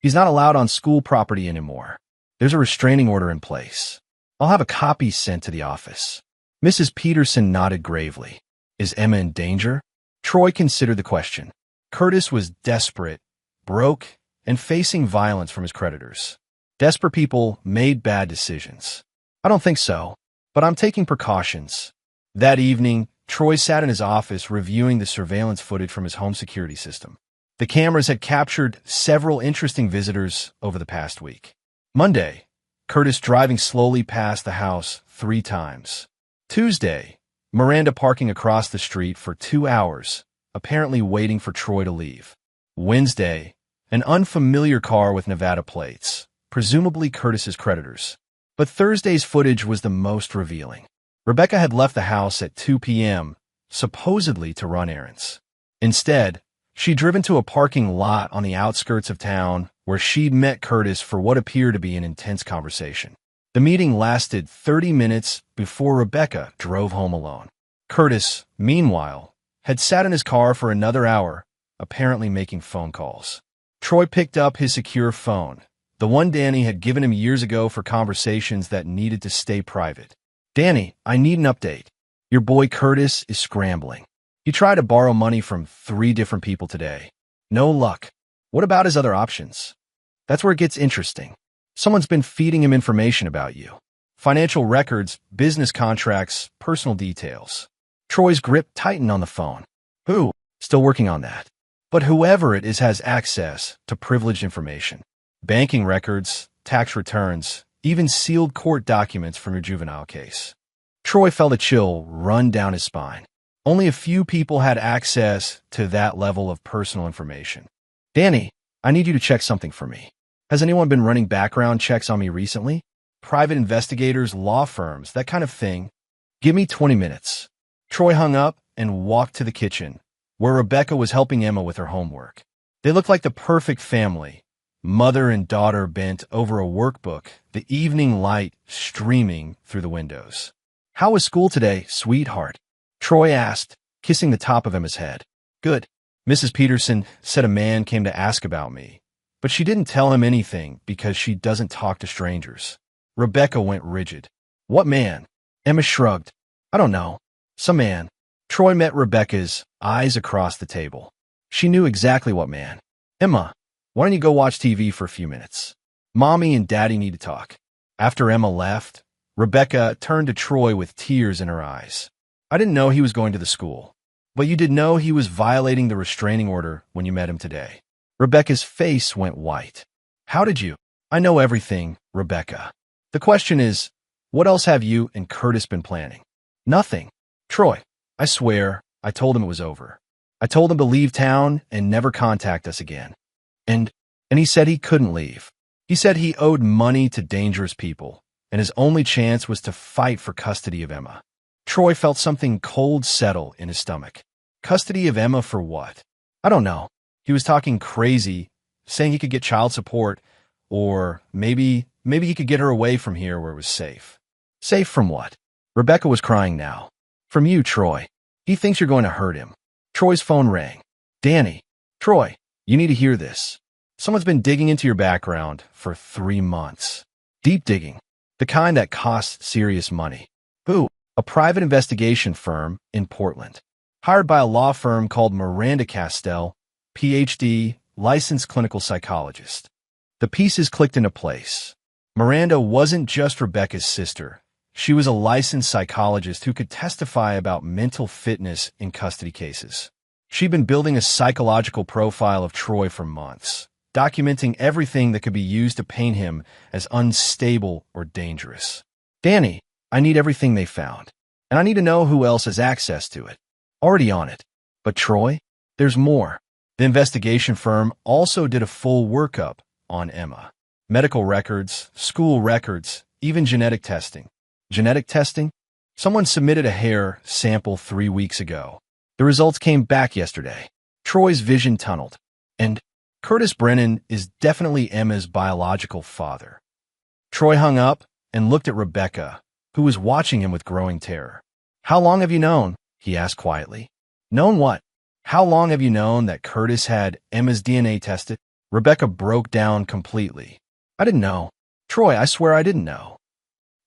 He's not allowed on school property anymore. There's a restraining order in place. I'll have a copy sent to the office. Mrs. Peterson nodded gravely. Is Emma in danger? Troy considered the question. Curtis was desperate, broke, and facing violence from his creditors. Desperate people made bad decisions. I don't think so, but I'm taking precautions. That evening, Troy sat in his office reviewing the surveillance footage from his home security system. The cameras had captured several interesting visitors over the past week. Monday, Curtis driving slowly past the house 3 times. Tuesday, Miranda parking across the street for 2 hours, apparently waiting for Troy to leave. Wednesday, an unfamiliar car with Nevada plates, presumably Curtis's creditors. But Thursday's footage was the most revealing. Rebecca had left the house at 2 p.m., supposedly to run errands. Instead, she'd driven to a parking lot on the outskirts of town where she'd met Curtis for what appeared to be an intense conversation. The meeting lasted 30 minutes before Rebecca drove home alone. Curtis, meanwhile, had sat in his car for another hour, apparently making phone calls. Troy picked up his secure phone, the one Danny had given him years ago for conversations that needed to stay private. Danny, I need an update. Your boy Curtis is scrambling. He tried to borrow money from 3 different people today. No luck. What about his other options? That's where it gets interesting. Someone's been feeding him information about you. Financial records, business contracts, personal details. Troy's grip tightened on the phone. Who? Still working on that. But whoever it is has access to privileged information. Banking records, tax returns, even sealed court documents from your juvenile case. Troy felt a chill run down his spine. Only a few people had access to that level of personal information. Danny, I need you to check something for me. Has anyone been running background checks on me recently? Private investigators, law firms, that kind of thing. Give me 20 minutes. Troy hung up and walked to the kitchen, where Rebecca was helping Emma with her homework. They looked like the perfect family. Mother and daughter bent over a workbook, the evening light streaming through the windows. How was school today, sweetheart? Troy asked, kissing the top of Emma's head. Good. Mrs. Peterson said a man came to ask about me, but she didn't tell him anything because she doesn't talk to strangers. Rebecca went rigid. What man? Emma shrugged. I don't know. Some man. Troy met Rebecca's eyes across the table. She knew exactly what man. Emma, why don't you go watch TV for a few minutes? Mommy and Daddy need to talk. After Emma left, Rebecca turned to Troy with tears in her eyes. I didn't know he was going to the school, but you did know he was violating the restraining order when you met him today. Rebecca's face went white. How did you? I know everything, Rebecca. The question is, what else have you and Curtis been planning? Nothing. Troy, I swear, I told him it was over. I told him to leave town and never contact us again. And he said he couldn't leave. He said he owed money to dangerous people, and his only chance was to fight for custody of Emma. Troy felt something cold settle in his stomach. Custody of Emma for what? I don't know. He was talking crazy, saying he could get child support, or maybe he could get her away from here where it was safe. Safe from what? Rebecca was crying now. From you, Troy. He thinks you're going to hurt him. Troy's phone rang. Danny. Troy, you need to hear this. Someone's been digging into your background for 3 months. Deep digging. The kind that costs serious money. Who? A private investigation firm in Portland. Hired by a law firm called Miranda Castell, Ph.D., licensed clinical psychologist. The pieces clicked into place. Miranda wasn't just Rebecca's sister. She was a licensed psychologist who could testify about mental fitness in custody cases. She'd been building a psychological profile of Troy for months, documenting everything that could be used to paint him as unstable or dangerous. Danny, I need everything they found, and I need to know who else has access to it. Already on it. But Troy, there's more. The investigation firm also did a full workup on Emma. Medical records, school records, even genetic testing. Genetic testing? Someone submitted a hair sample 3 weeks ago. The results came back yesterday. Troy's vision tunneled. And Curtis Brennan is definitely Emma's biological father. Troy hung up and looked at Rebecca, who was watching him with growing terror. How long have you known? He asked quietly. Known what? How long have you known that Curtis had Emma's DNA tested? Rebecca broke down completely. I didn't know. Troy, I swear I didn't know.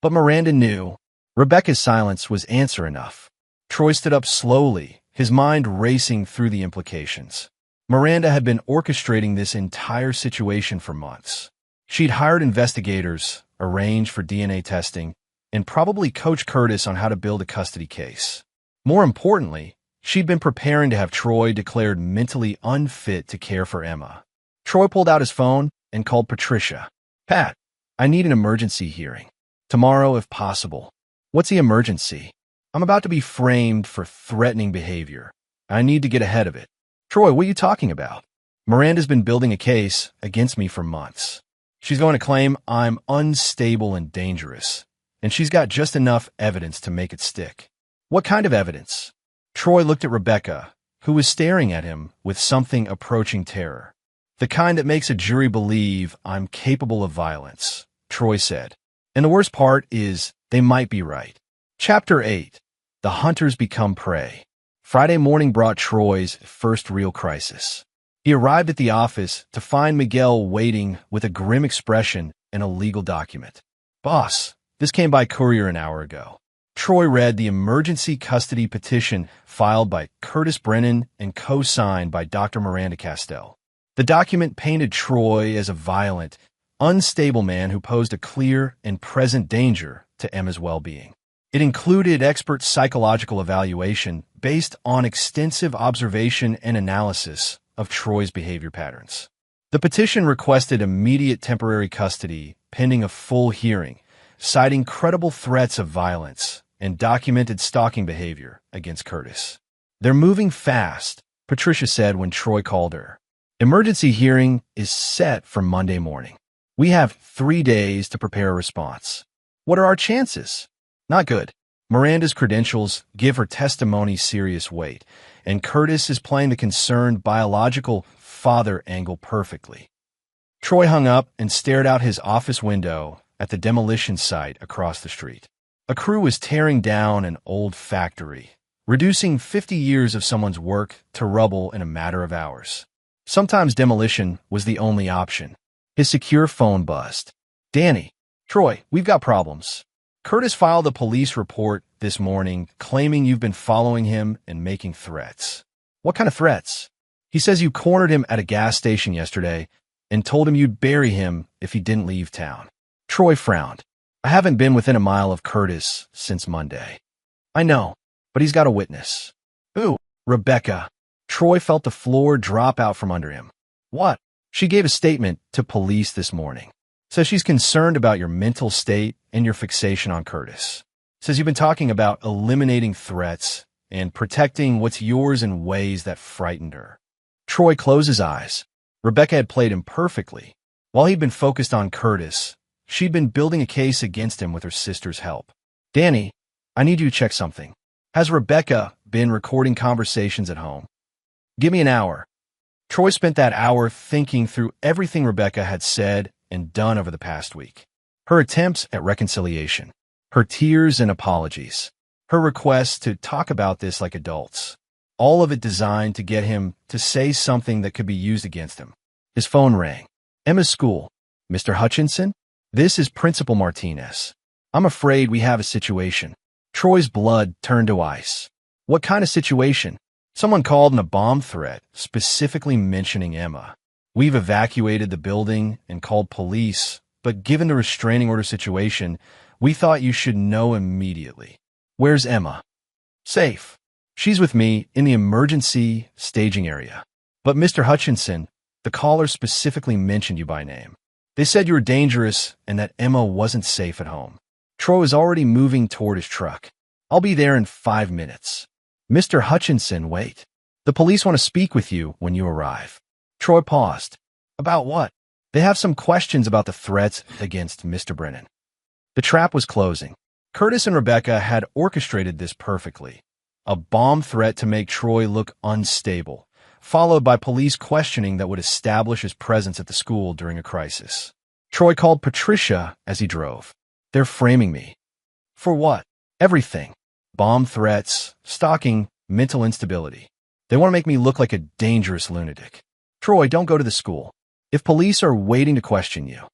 But Miranda knew. Rebecca's silence was answer enough. Troy stood up slowly, his mind racing through the implications. Miranda had been orchestrating this entire situation for months. She'd hired investigators, arranged for DNA testing, and probably coached Curtis on how to build a custody case. More importantly, she'd been preparing to have Troy declared mentally unfit to care for Emma. Troy pulled out his phone and called Patricia. "Pat, I need an emergency hearing. Tomorrow, if possible." "What's the emergency?" "I'm about to be framed for threatening behavior. I need to get ahead of it." "Troy, what are you talking about?" "Miranda's been building a case against me for months. She's going to claim I'm unstable and dangerous, and she's got just enough evidence to make it stick." "What kind of evidence?" Troy looked at Rebecca, who was staring at him with something approaching terror. "The kind that makes a jury believe I'm capable of violence," Troy said. "And the worst part is they might be right." Chapter 8. The Hunters Become Prey. Friday morning brought Troy's first real crisis. He arrived at the office to find Miguel waiting with a grim expression and a legal document. "Boss, this came by courier an hour ago." Troy read the emergency custody petition filed by Curtis Brennan and co-signed by Dr. Miranda Castell. The document painted Troy as a violent, unstable man who posed a clear and present danger to Emma's well-being. It included expert psychological evaluation based on extensive observation and analysis of Troy's behavior patterns. The petition requested immediate temporary custody pending a full hearing, citing credible threats of violence and documented stalking behavior against Curtis. "They're moving fast," Patricia said when Troy called her. "Emergency hearing is set for Monday morning. We have 3 days to prepare a response." "What are our chances?" "Not good. Miranda's credentials give her testimony serious weight, and Curtis is playing the concerned biological father angle perfectly." Troy hung up and stared out his office window at the demolition site across the street. A crew was tearing down an old factory, reducing 50 years of someone's work to rubble in a matter of hours. Sometimes demolition was the only option. His secure phone buzzed. "Danny." "Troy, we've got problems. Curtis filed a police report this morning claiming you've been following him and making threats." "What kind of threats?" "He says you cornered him at a gas station yesterday and told him you'd bury him if he didn't leave town." Troy frowned. "I haven't been within a mile of Curtis since Monday." "I know, but he's got a witness." "Who?" "Rebecca." Troy felt the floor drop out from under him. "What?" "She gave a statement to police this morning. Says she's concerned about your mental state and your fixation on Curtis. Says you've been talking about eliminating threats and protecting what's yours in ways that frightened her." Troy closed his eyes. Rebecca had played him perfectly. While he'd been focused on Curtis, she'd been building a case against him with her sister's help. "Danny, I need you to check something. Has Rebecca been recording conversations at home?" "Give me an hour." Troy spent that hour thinking through everything Rebecca had said and done over the past week. Her attempts at reconciliation, her tears and apologies, her requests to talk about this like adults. All of it designed to get him to say something that could be used against him. His phone rang. "Emma's school. Mr. Hutchinson? This is Principal Martinez. I'm afraid we have a situation." Troy's blood turned to ice. "What kind of situation?" "Someone called in a bomb threat, specifically mentioning Emma. We've evacuated the building and called police, but given the restraining order situation, we thought you should know immediately." "Where's Emma?" "Safe. She's with me in the emergency staging area. But Mr. Hutchinson, the caller specifically mentioned you by name. They said you were dangerous and that Emma wasn't safe at home." Troy was already moving toward his truck. "I'll be there in 5 minutes." "Mr. Hutchinson, wait. The police want to speak with you when you arrive." Troy paused. "About what?" "They have some questions about the threats against Mr. Brennan." The trap was closing. Curtis and Rebecca had orchestrated this perfectly. A bomb threat to make Troy look unstable, followed by police questioning that would establish his presence at the school during a crisis. Troy called Patricia as he drove. "They're framing me." "For what?" "Everything. Bomb threats, stalking, mental instability. They want to make me look like a dangerous lunatic." "Troy, don't go to the school. If police are waiting to question you."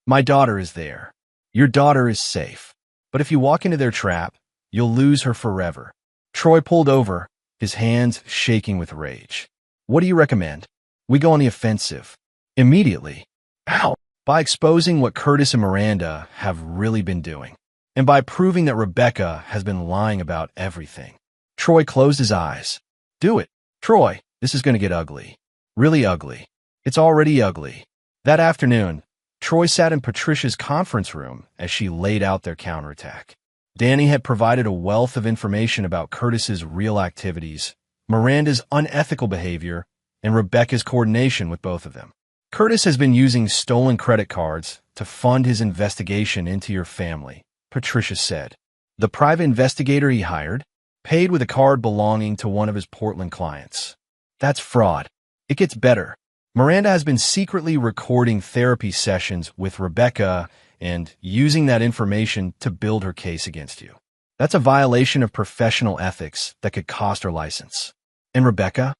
"My daughter is there. Your daughter is safe." But if you walk into their trap, you'll lose her forever. Troy pulled over, his hands shaking with rage. What do you recommend? We go on the offensive. Immediately. How? By exposing what Curtis and Miranda have really been doing. And by proving that Rebecca has been lying about everything. Troy closed his eyes. Do it. Troy, this is going to get ugly. Really ugly. It's already ugly. That afternoon, Troy sat in Patricia's conference room as she laid out their counterattack. Danny had provided a wealth of information about Curtis's real activities, Miranda's unethical behavior, and Rebecca's coordination with both of them. Curtis has been using stolen credit cards to fund his investigation into your family, Patricia said. The private investigator he hired paid with a card belonging to one of his Portland clients. That's fraud. It gets better. Miranda has been secretly recording therapy sessions with Rebecca and using that information to build her case against you. That's a violation of professional ethics that could cost her license. And Rebecca?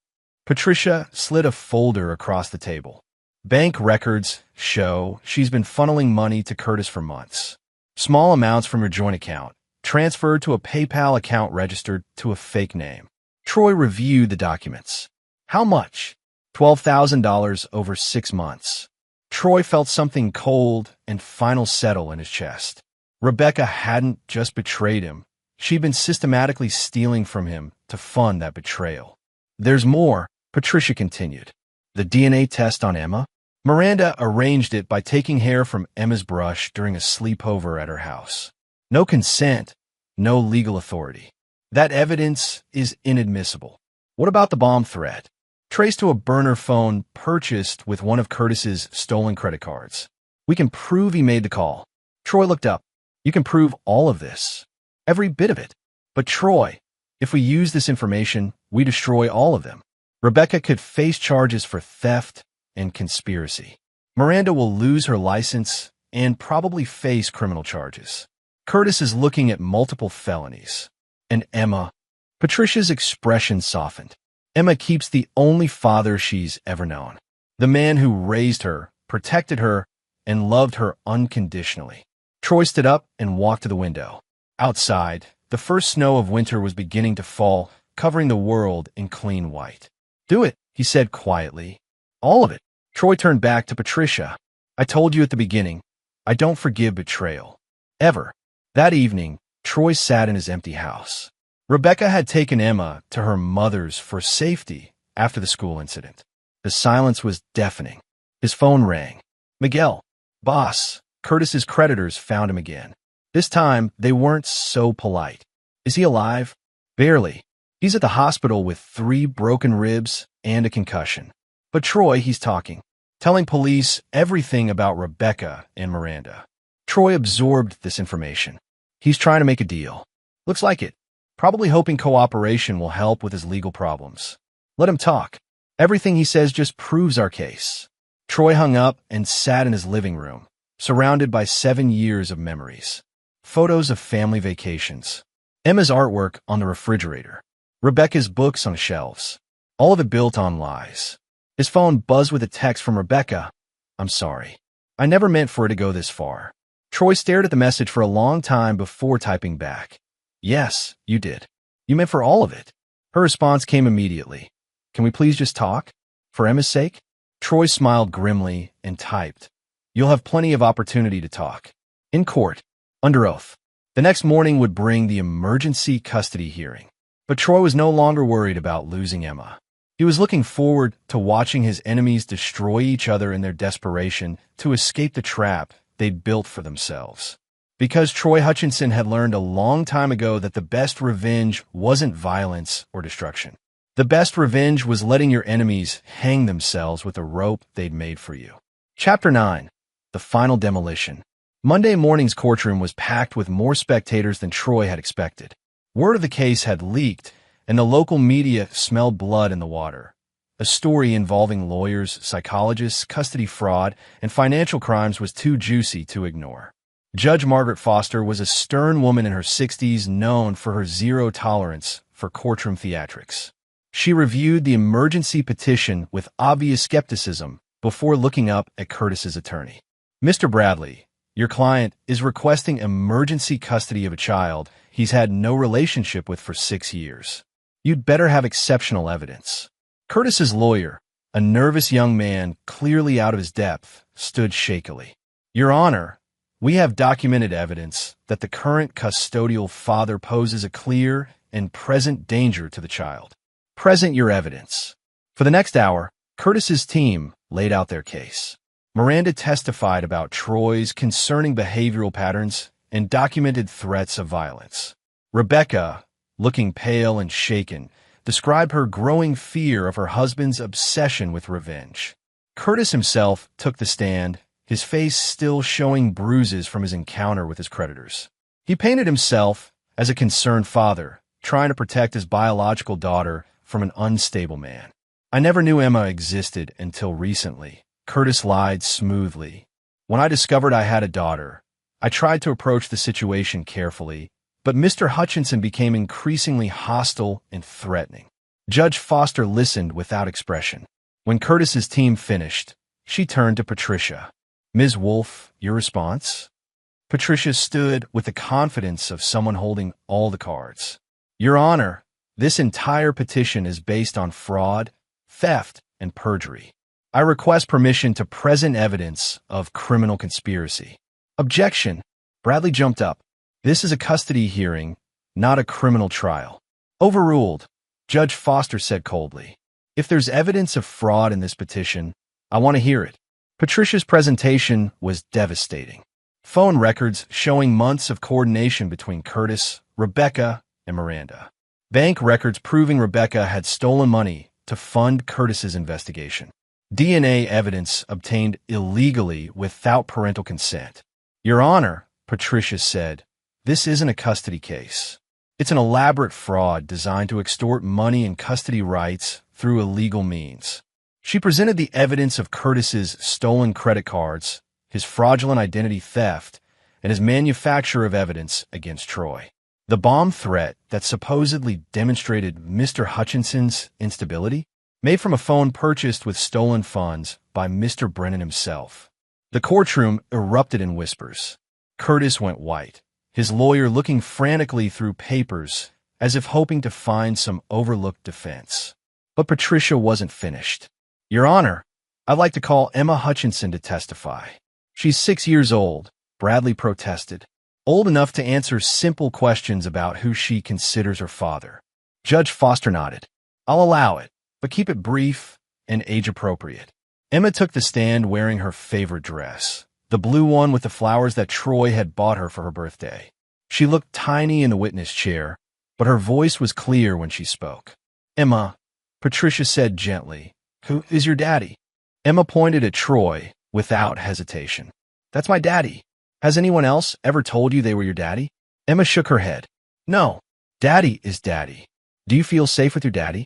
Patricia slid a folder across the table. Bank records show she's been funneling money to Curtis for months. Small amounts from her joint account, transferred to a PayPal account registered to a fake name. Troy reviewed the documents. How much? $12,000 over 6 months. Troy felt something cold and final settle in his chest. Rebecca hadn't just betrayed him. She'd been systematically stealing from him to fund that betrayal. There's more, Patricia continued. The DNA test on Emma? Miranda arranged it by taking hair from Emma's brush during a sleepover at her house. No consent, no legal authority. That evidence is inadmissible. What about the bomb threat? Traced to a burner phone purchased with one of Curtis's stolen credit cards. We can prove he made the call. Troy looked up. You can prove all of this. Every bit of it. But Troy, if we use this information, we destroy all of them. Rebecca could face charges for theft and conspiracy. Miranda will lose her license and probably face criminal charges. Curtis is looking at multiple felonies. And Emma? Patricia's expression softened. Emma keeps the only father she's ever known. The man who raised her, protected her, and loved her unconditionally. Troy stood up and walked to the window. Outside, the first snow of winter was beginning to fall, covering the world in clean white. Do it, he said quietly. All of it. Troy turned back to Patricia. I told you at the beginning, I don't forgive betrayal. Ever. That evening, Troy sat in his empty house. Rebecca had taken Emma to her mother's for safety after the school incident. The silence was deafening. His phone rang. Miguel. Boss. Curtis's creditors found him again. This time, they weren't so polite. Is he alive? Barely. He's at the hospital with 3 broken ribs and a concussion. But Troy, he's talking, telling police everything about Rebecca and Miranda. Troy absorbed this information. He's trying to make a deal. Looks like it. Probably hoping cooperation will help with his legal problems. Let him talk. Everything he says just proves our case. Troy hung up and sat in his living room, surrounded by 7 years of memories. Photos of family vacations. Emma's artwork on the refrigerator. Rebecca's books on shelves. All of it built on lies. His phone buzzed with a text from Rebecca. I'm sorry. I never meant for it to go this far. Troy stared at the message for a long time before typing back. Yes, you did. You meant for all of it. Her response came immediately. Can we please just talk? For Emma's sake? Troy smiled grimly and typed. You'll have plenty of opportunity to talk. In court. Under oath. The next morning would bring the emergency custody hearing. But Troy was no longer worried about losing Emma. He was looking forward to watching his enemies destroy each other in their desperation to escape the trap they'd built for themselves. Because Troy Hutchinson had learned a long time ago that the best revenge wasn't violence or destruction. The best revenge was letting your enemies hang themselves with a rope they'd made for you. Chapter 9. The Final Demolition. Monday morning's courtroom was packed with more spectators than Troy had expected. Word of the case had leaked, and the local media smelled blood in the water. A story involving lawyers, psychologists, custody fraud, and financial crimes was too juicy to ignore. Judge Margaret Foster was a stern woman in her 60s known for her zero tolerance for courtroom theatrics. She reviewed the emergency petition with obvious skepticism before looking up at Curtis's attorney. Mr. Bradley, Your client is requesting emergency custody of a child he's had no relationship with for 6 years. You'd better have exceptional evidence. Curtis's lawyer, a nervous young man clearly out of his depth, stood shakily. Your Honor, we have documented evidence that the current custodial father poses a clear and present danger to the child. Present your evidence. For the next hour, Curtis's team laid out their case. Miranda testified about Troy's concerning behavioral patterns and documented threats of violence. Rebecca, looking pale and shaken, described her growing fear of her husband's obsession with revenge. Curtis himself took the stand, his face still showing bruises from his encounter with his creditors. He painted himself as a concerned father, trying to protect his biological daughter from an unstable man. I never knew Emma existed until recently. Curtis lied smoothly. When I discovered I had a daughter, I tried to approach the situation carefully, but Mr. Hutchinson became increasingly hostile and threatening. Judge Foster listened without expression. When Curtis's team finished, she turned to Patricia. Ms. Wolfe, your response? Patricia stood with the confidence of someone holding all the cards. Your Honor, this entire petition is based on fraud, theft, and perjury. I request permission to present evidence of criminal conspiracy. Objection. Bradley jumped up. This is a custody hearing, not a criminal trial. Overruled, Judge Foster said coldly. If there's evidence of fraud in this petition, I want to hear it. Patricia's presentation was devastating. Phone records showing months of coordination between Curtis, Rebecca, and Miranda. Bank records proving Rebecca had stolen money to fund Curtis's investigation. DNA evidence obtained illegally without parental consent. Your Honor, Patricia said, this isn't a custody case. It's an elaborate fraud designed to extort money and custody rights through illegal means. She presented the evidence of Curtis's stolen credit cards, his fraudulent identity theft, and his manufacture of evidence against Troy. The bomb threat that supposedly demonstrated Mr. Hutchinson's instability, made from a phone purchased with stolen funds by Mr. Brennan himself. The courtroom erupted in whispers. Curtis went white, his lawyer looking frantically through papers as if hoping to find some overlooked defense. But Patricia wasn't finished. Your Honor, I'd like to call Emma Hutchinson to testify. She's 6 years old, Bradley protested. Old enough to answer simple questions about who she considers her father. Judge Foster nodded. I'll allow it, but keep it brief and age-appropriate. Emma took the stand wearing her favorite dress, the blue one with the flowers that Troy had bought her for her birthday. She looked tiny in the witness chair, but her voice was clear when she spoke. Emma, Patricia said gently, who is your daddy? Emma pointed at Troy without hesitation. That's my daddy. Has anyone else ever told you they were your daddy? Emma shook her head. No, daddy is daddy. Do you feel safe with your daddy?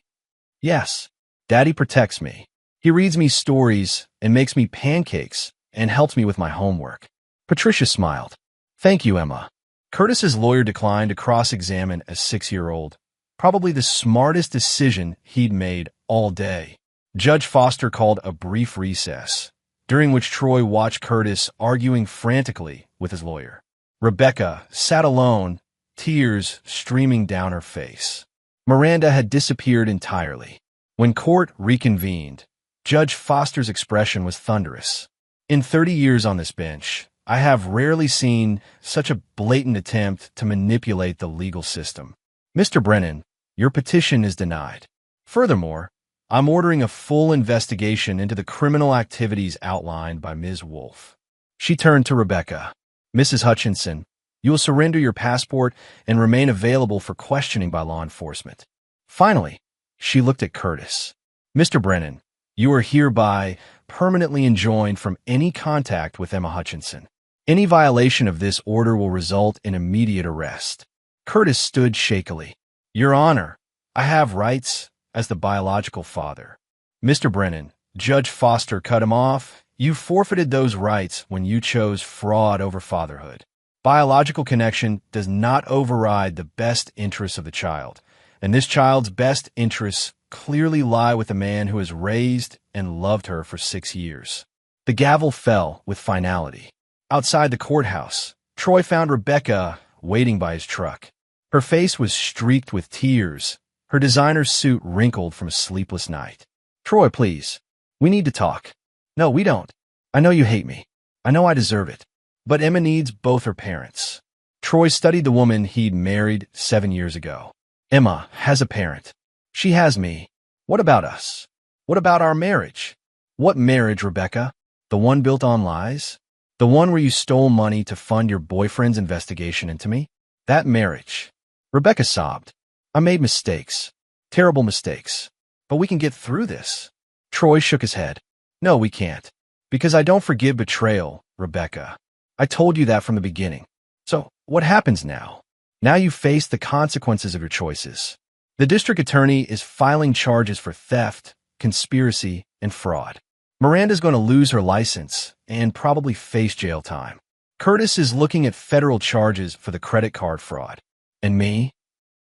Yes, daddy protects me. He reads me stories and makes me pancakes and helps me with my homework. Patricia smiled. Thank you, Emma. Curtis's lawyer declined to cross-examine a 6-year-old, probably the smartest decision he'd made all day. Judge Foster called a brief recess, during which Troy watched Curtis arguing frantically with his lawyer. Rebecca sat alone, tears streaming down her face. Miranda had disappeared entirely. When court reconvened, Judge Foster's expression was thunderous. In 30 years on this bench, I have rarely seen such a blatant attempt to manipulate the legal system. Mr. Brennan, your petition is denied. Furthermore, I'm ordering a full investigation into the criminal activities outlined by Ms. Wolfe. She turned to Rebecca. Mrs. Hutchinson, you will surrender your passport and remain available for questioning by law enforcement. Finally, she looked at Curtis. Mr. Brennan, you are hereby permanently enjoined from any contact with Emma Hutchinson. Any violation of this order will result in immediate arrest. Curtis stood shakily. Your Honor, I have rights as the biological father. Mr. Brennan, Judge Foster cut him off. You forfeited those rights when you chose fraud over fatherhood. Biological connection does not override the best interests of the child, and this child's best interests clearly lie with a man who has raised and loved her for 6 years. The gavel fell with finality. Outside the courthouse, Troy found Rebecca waiting by his truck. Her face was streaked with tears, her designer suit wrinkled from a sleepless night. "Troy, please. We need to talk." "No, we don't. I know you hate me. I know I deserve it. But Emma needs both her parents." Troy studied the woman he'd married 7 years ago. "Emma has a parent. She has me. What about us? What about our marriage?" "What marriage, Rebecca? The one built on lies? The one where you stole money to fund your boyfriend's investigation into me? That marriage." Rebecca sobbed. "I made mistakes. Terrible mistakes. But we can get through this." Troy shook his head. "No, we can't. Because I don't forgive betrayal, Rebecca. I told you that from the beginning. So, what happens now? Now you face the consequences of your choices. The district attorney is filing charges for theft, conspiracy, and fraud. Miranda's going to lose her license and probably face jail time. Curtis is looking at federal charges for the credit card fraud. And me?"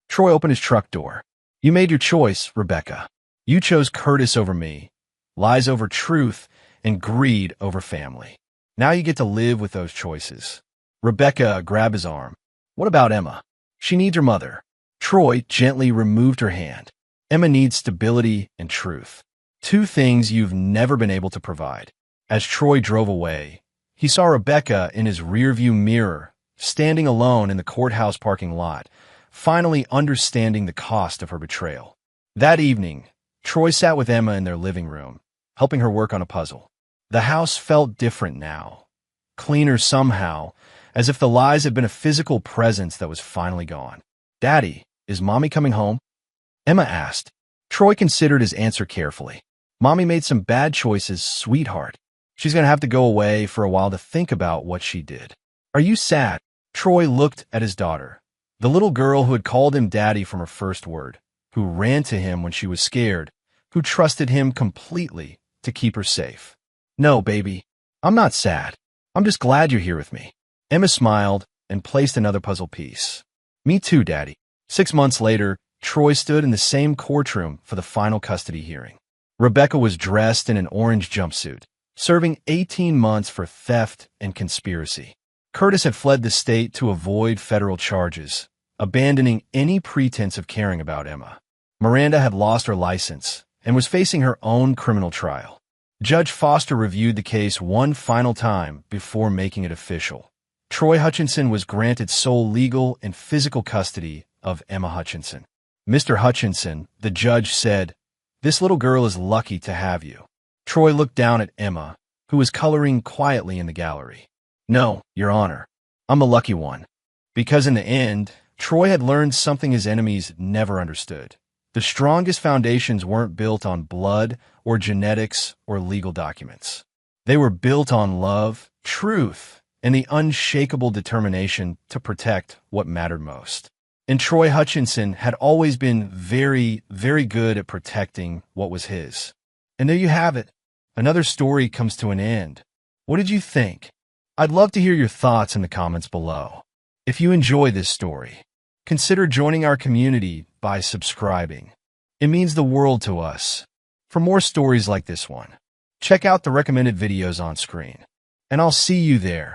Troy opened his truck door. "You made your choice, Rebecca. You chose Curtis over me, lies over truth, and greed over family. Now you get to live with those choices." Rebecca grabbed his arm. "What about Emma? She needs her mother." Troy gently removed her hand. "Emma needs stability and truth. Two things you've never been able to provide." As Troy drove away, he saw Rebecca in his rearview mirror, standing alone in the courthouse parking lot, finally understanding the cost of her betrayal. That evening, Troy sat with Emma in their living room, helping her work on a puzzle. The house felt different now, cleaner somehow, as if the lies had been a physical presence that was finally gone. "Daddy, is Mommy coming home?" Emma asked. Troy considered his answer carefully. "Mommy made some bad choices, sweetheart. She's going to have to go away for a while to think about what she did." "Are you sad?" Troy looked at his daughter, the little girl who had called him daddy from her first word, who ran to him when she was scared, who trusted him completely to keep her safe. "No, baby, I'm not sad. I'm just glad you're here with me." Emma smiled and placed another puzzle piece. "Me too, Daddy." 6 months later, Troy stood in the same courtroom for the final custody hearing. Rebecca was dressed in an orange jumpsuit, serving 18 months for theft and conspiracy. Curtis had fled the state to avoid federal charges, abandoning any pretense of caring about Emma. Miranda had lost her license and was facing her own criminal trial. Judge Foster reviewed the case one final time before making it official. Troy Hutchinson was granted sole legal and physical custody of Emma Hutchinson. "Mr. Hutchinson," the judge said, "this little girl is lucky to have you." Troy looked down at Emma, who was coloring quietly in the gallery. "No, Your Honor, I'm the lucky one." Because in the end, Troy had learned something his enemies never understood. The strongest foundations weren't built on blood or genetics or legal documents. They were built on love, truth, and the unshakable determination to protect what mattered most. And Troy Hutchinson had always been very, very good at protecting what was his. And there you have it. Another story comes to an end. What did you think? I'd love to hear your thoughts in the comments below. If you enjoy this story, consider joining our community by subscribing. It means the world to us. For more stories like this one, check out the recommended videos on screen. And I'll see you there.